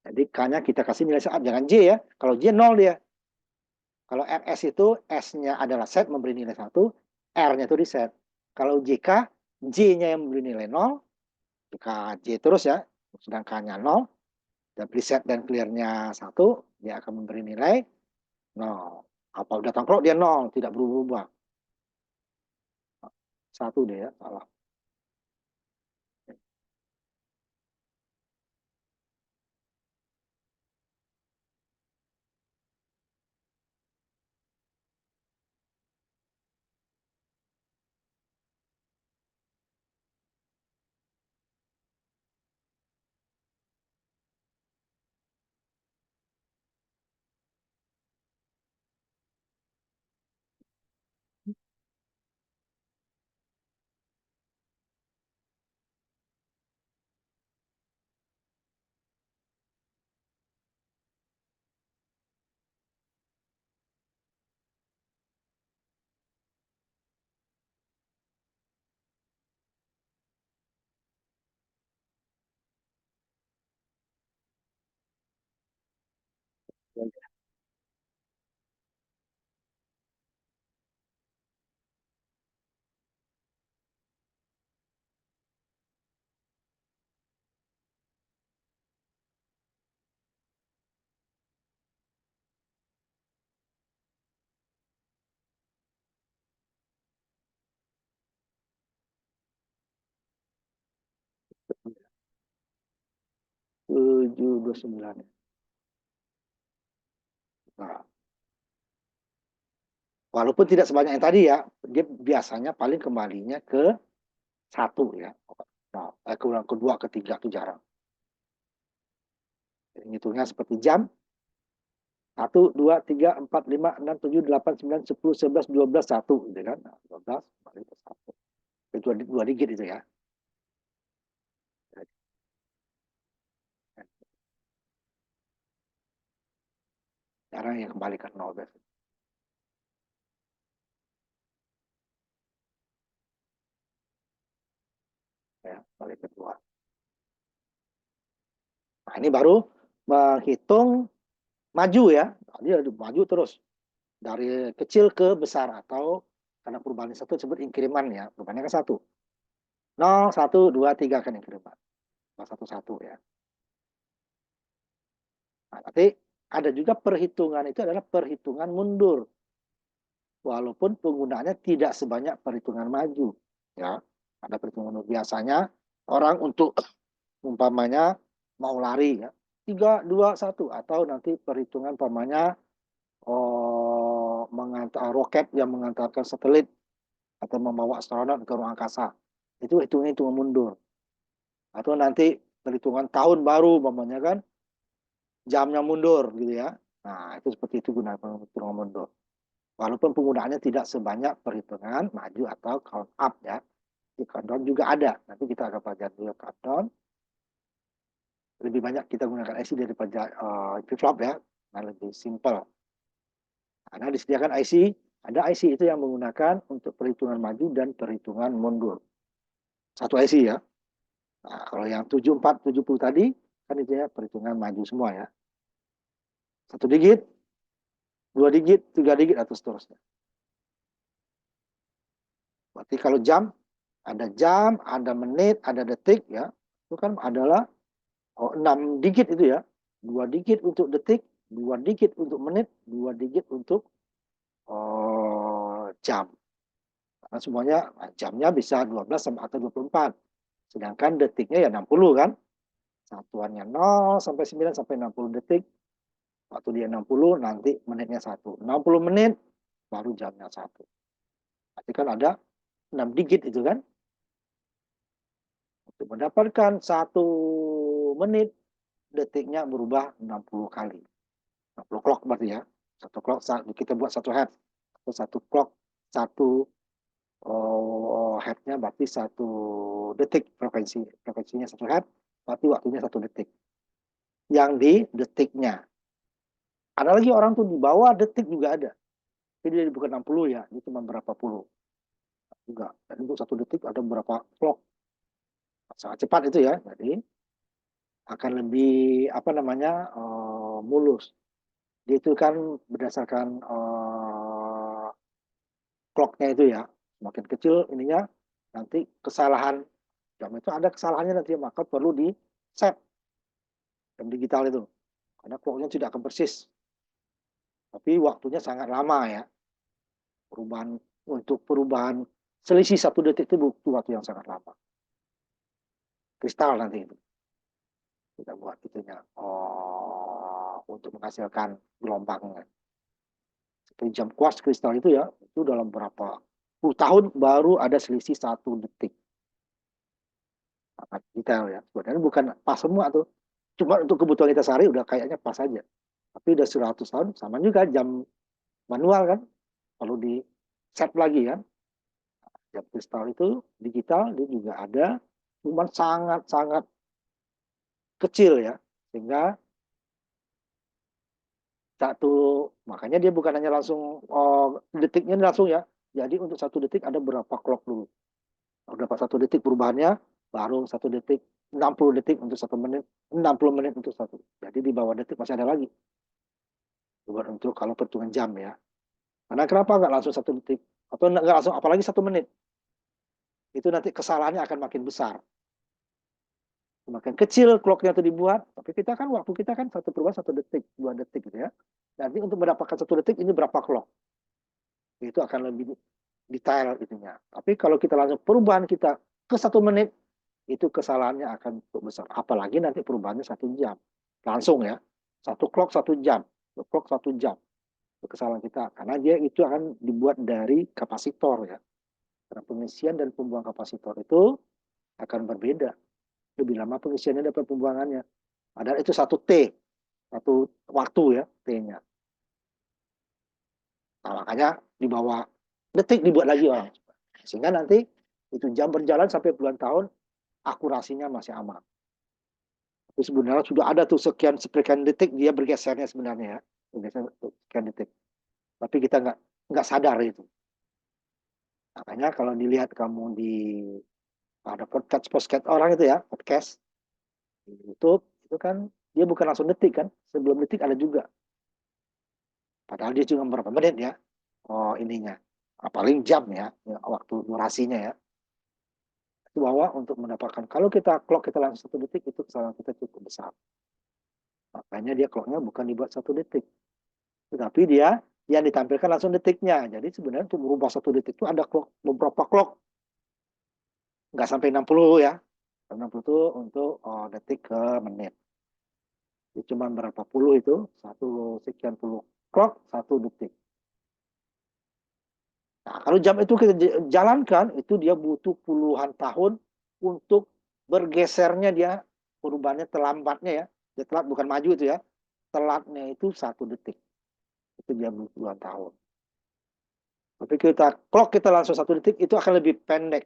Jadi Jadi K-nya kita kasih nilai saat, jangan J ya. Kalau J 0 dia. Kalau RS itu S-nya adalah set memberi nilai 1, R-nya itu reset. Kalau JK, J-nya yang memberi nilai 0, jika J terus ya, sedang K-nya 0, dan reset dan clear-nya 1, dia akan memberi nilai 0. Apa udah tangkrok dia 0, tidak berubah. 1 deh ya, salah. Tujuh, 29. Nah, walaupun tidak sebanyak yang tadi ya, dia biasanya paling kembalinya ke 1 ya. Nah, kedua, ketiga itu jarang. Hitungnya seperti jam, 1, 2, 3, 4, 5, 6, 7, 8, 9, 10, 11, 12, 1 gitu kan. Nah, 12 kembali ke 1. Itu dua digit itu ya. Jarang yang kembali ke 0 biasanya. Ya, kembali ke 2. Nah, ini baru menghitung maju ya. Dia maju terus dari kecil ke besar, atau karena perubahan satu disebut inkriman ya. Perubahannya kan 1. 0, 1, 2, 3 kan inkriman. 1, 1 ya. Nah, tapi ada juga perhitungan itu adalah perhitungan mundur. Walaupun penggunaannya tidak sebanyak perhitungan maju. Ya, ada perhitungan mundur. Biasanya orang untuk umpamanya mau lari ya, 3, 2, 1, atau nanti perhitungan umpamanya mengantar roket yang mengantarkan satelit atau membawa astronot ke ruang angkasa. Itu hitungan mundur. Atau nanti perhitungan tahun baru umpamanya kan, jamnya mundur gitu ya. Nah, itu seperti itu guna perhitungan mundur. Walaupun penggunaannya tidak sebanyak perhitungan maju atau count up ya. Di countdown juga ada. Nanti kita akan pelajari dulu countdown. Lebih banyak kita gunakan IC daripada flip-flop ya. Nah, lebih simple. Karena disediakan IC, ada IC itu yang menggunakan untuk perhitungan maju dan perhitungan mundur. Satu IC ya. Nah, kalau yang 7470 tadi, kan itu ya perhitungan maju semua ya. 1 digit, 2 digit, 3 digit, atau seterusnya. Berarti kalau jam, ada menit, ada detik ya. Itu kan adalah 6 digit itu ya. 2 digit untuk detik, 2 digit untuk menit, 2 digit untuk jam. Karena semuanya jamnya bisa 12 atau 24. Sedangkan detiknya ya 60 kan. Satuannya 0 sampai 9 sampai 60 detik. Waktu dia 60, nanti menitnya 1. 60 menit, baru jamnya 1. Berarti kan ada 6 digit itu kan. Untuk mendapatkan 1 menit, detiknya berubah 60 kali. 60 clock berarti ya. 1 clock, kita buat 1 hertz. Atau 1 clock, 1 hertznya berarti 1 detik frekuensinya 1 hertz, berarti waktunya 1 detik. Yang di detiknya. Ada lagi orang tuh di bawah detik juga ada. Jadi dia bukan 60 ya, ini cuma berapa puluh. Juga. Dan untuk 1 detik ada berapa clock. Sangat cepat itu ya. Jadi akan lebih apa namanya mulus. Dia itu kan berdasarkan clocknya itu ya, semakin kecil ininya nanti kesalahan jam itu ada kesalahannya nanti maka perlu di set jam digital itu karena clocknya tidak akan persis tapi waktunya sangat lama ya perubahan untuk perubahan selisih 1 detik itu butuh waktu yang sangat lama kristal nanti itu kita buat itunya untuk menghasilkan gelombangnya seperti jam kuartz kristal itu ya itu dalam berapa puluh tahun baru ada selisih 1 detik sangat detail ya sebenarnya bukan pas semua tuh cuma untuk kebutuhan kita sehari udah kayaknya pas aja tapi udah 100 tahun sama juga jam manual kan kalau di set lagi kan jam kristal itu digital dia juga ada cuman sangat-sangat kecil ya sehingga satu makanya dia bukan hanya langsung detiknya langsung ya jadi untuk 1 detik ada berapa clock dulu udah pas 1 detik perubahannya baru 1 detik 60 detik untuk 1 menit 60 menit untuk satu jadi di bawah detik masih ada lagi buat untuk kalau perhitungan jam ya karena kenapa nggak langsung 1 detik atau nggak langsung apalagi 1 menit itu nanti kesalahannya akan makin besar semakin kecil clocknya itu dibuat tapi kita kan waktu kita kan satu perubahan 1 detik 2 detik gitu ya nanti untuk mendapatkan 1 detik ini berapa clock itu akan lebih detail itunya tapi kalau kita langsung perubahan kita ke 1 menit itu kesalahannya akan besar apalagi nanti perubahannya 1 jam langsung ya 1 clock 1 jam 2 clock 1 jam itu kesalahan kita karena dia itu akan dibuat dari kapasitor ya karena pengisian dan pembuangan kapasitor itu akan berbeda lebih lama pengisiannya daripada pembuangannya padahal itu 1 T satu waktu ya T-nya nah, makanya di bawah detik dibuat lagi orang sehingga nanti itu jam berjalan sampai puluhan tahun akurasinya masih aman tapi sebenarnya sudah ada tuh sekian detik dia bergesernya sebenarnya ya bergeser sekian detik tapi kita nggak sadar itu makanya kalau dilihat kamu di ada podcast orang itu ya podcast di YouTube itu kan dia bukan langsung detik kan sebelum detik ada juga padahal dia cuma berapa menit ya ininya paling jam ya waktu durasinya ya itu bahwa untuk mendapatkan kalau kita clock kita langsung 1 detik itu kesalahan kita cukup besar makanya dia clocknya bukan dibuat 1 detik tetapi dia yang ditampilkan langsung detiknya jadi sebenarnya untuk merubah 1 detik itu ada clock beberapa clock nggak sampai 60 ya 60 itu untuk detik ke menit cuma berapa puluh itu satu sekian puluh clock 1 detik nah kalau jam itu kita jalankan itu dia butuh puluhan tahun untuk bergesernya dia perubahannya terlambatnya ya dia telat bukan maju itu ya telatnya itu 1 detik itu dia butuh puluhan tahun tapi kita clock kita langsung 1 detik itu akan lebih pendek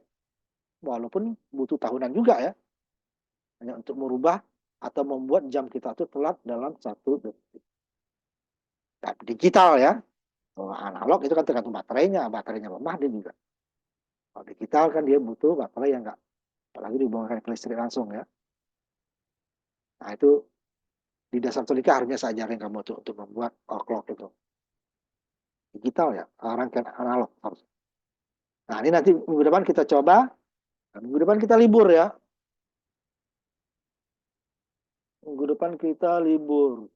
walaupun butuh tahunan juga ya hanya untuk merubah atau membuat jam kita itu telat dalam 1 detik nah, digital ya analog itu kan tergantung baterainya lemah dia juga kalau digital kan dia butuh baterai yang enggak apalagi dihubungkan ke listrik langsung ya nah itu di dasar telika harusnya saya ajarin kamu tuh untuk membuat clock itu digital ya rangkaian analog harus nah ini nanti minggu depan kita coba minggu depan kita libur ya minggu depan kita libur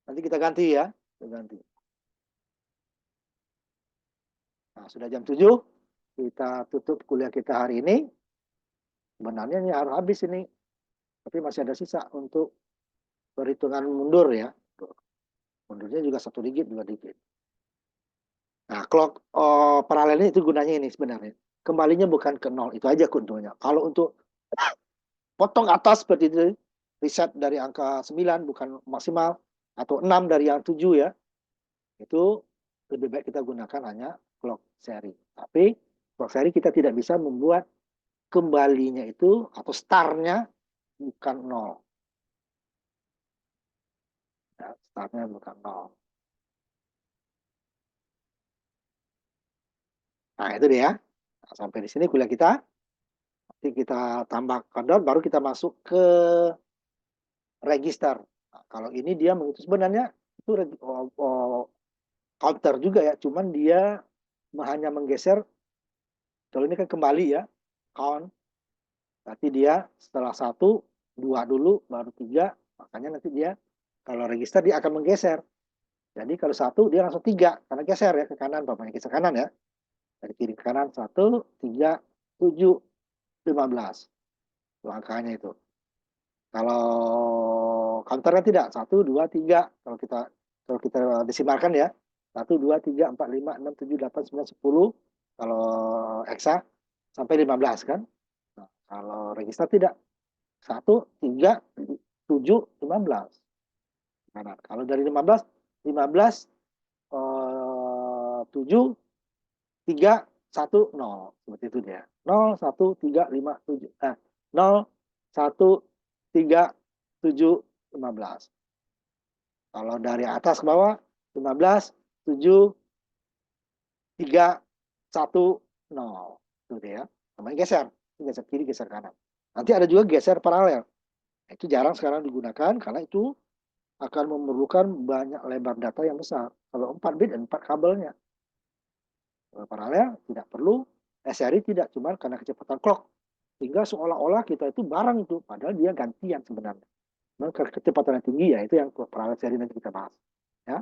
nanti kita ganti ya kita ganti nah sudah jam 7 kita tutup kuliah kita hari ini sebenarnya ini harus habis ini tapi masih ada sisa untuk perhitungan mundur ya mundurnya juga 1 digit 2 digit nah clock paralelnya itu gunanya ini sebenarnya kembalinya bukan ke nol itu aja keuntungannya kalau untuk potong atas seperti itu reset dari angka 9 bukan maksimal atau 6 dari yang 7 ya itu lebih baik kita gunakan hanya clock seri tapi clock seri kita tidak bisa membuat kembalinya itu atau startnya bukan nol ya, startnya bukan nol nah itu dia nah, sampai di sini kuliah kita nanti kita tambah kondor baru kita masuk ke register. Nah, kalau ini dia menghitung sebenarnya itu counter juga ya, cuman dia hanya menggeser. Kalau ini kan kembali ya, count. Berarti dia setelah 1, 2 dulu, baru 3. Makanya nanti dia kalau register dia akan menggeser. Jadi kalau 1 dia langsung 3 karena geser ya ke kanan, bapaknya geser kanan ya. Dari kiri ke kanan 1, 3, 7, 15. Itu angkanya itu. Kalau counternya tidak 1, 2, 3. Kalau kita desimalkan ya 1, 2, 3, 4, 5, 6, 7, 8, 9, 10. Kalau hexa sampai 15 kan. Nah, kalau register tidak 1, 3, 7, 15. Nah, kalau dari 15, 15, 7, 3, 1, 0. Seperti itu dia. 0, 1, 3, 5, 7. 0, 1, 3, 7, 15. Kalau dari atas ke bawah, 15, 7, 3, 1, 0. Itu dia. Namanya geser. Geser kiri, geser kanan. Nanti ada juga geser paralel. Itu jarang sekarang digunakan karena itu akan memerlukan banyak lebar data yang besar. Kalau 4 bit dan 4 kabelnya. Kalau paralel tidak perlu, seri tidak, cuma karena kecepatan clock. Sehingga seolah-olah kita itu barang itu, padahal dia gantian sebenarnya. Nah, kecepatan yang tinggi ya itu yang paralel seri nanti kita bahas. Ya.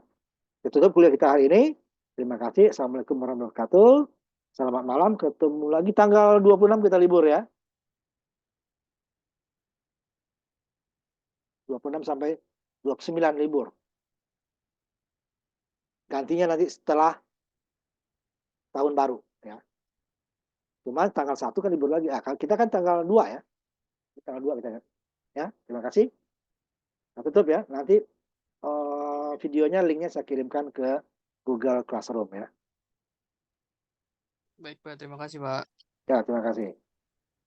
Itu tutup kuliah kita hari ini. Terima kasih. Assalamualaikum warahmatullahi wabarakatuh. Selamat malam. Ketemu lagi tanggal 26 kita libur ya. 26 sampai 29 libur. Gantinya nanti setelah tahun baru ya. Cuma tanggal 1 kan libur lagi. Kita kan tanggal 2 ya. Tanggal 2 kita ya. Terima kasih. Nah, tutup ya. Nanti videonya linknya saya kirimkan ke Google Classroom ya. Baik, Pak. Terima kasih, Pak. Ya, terima kasih.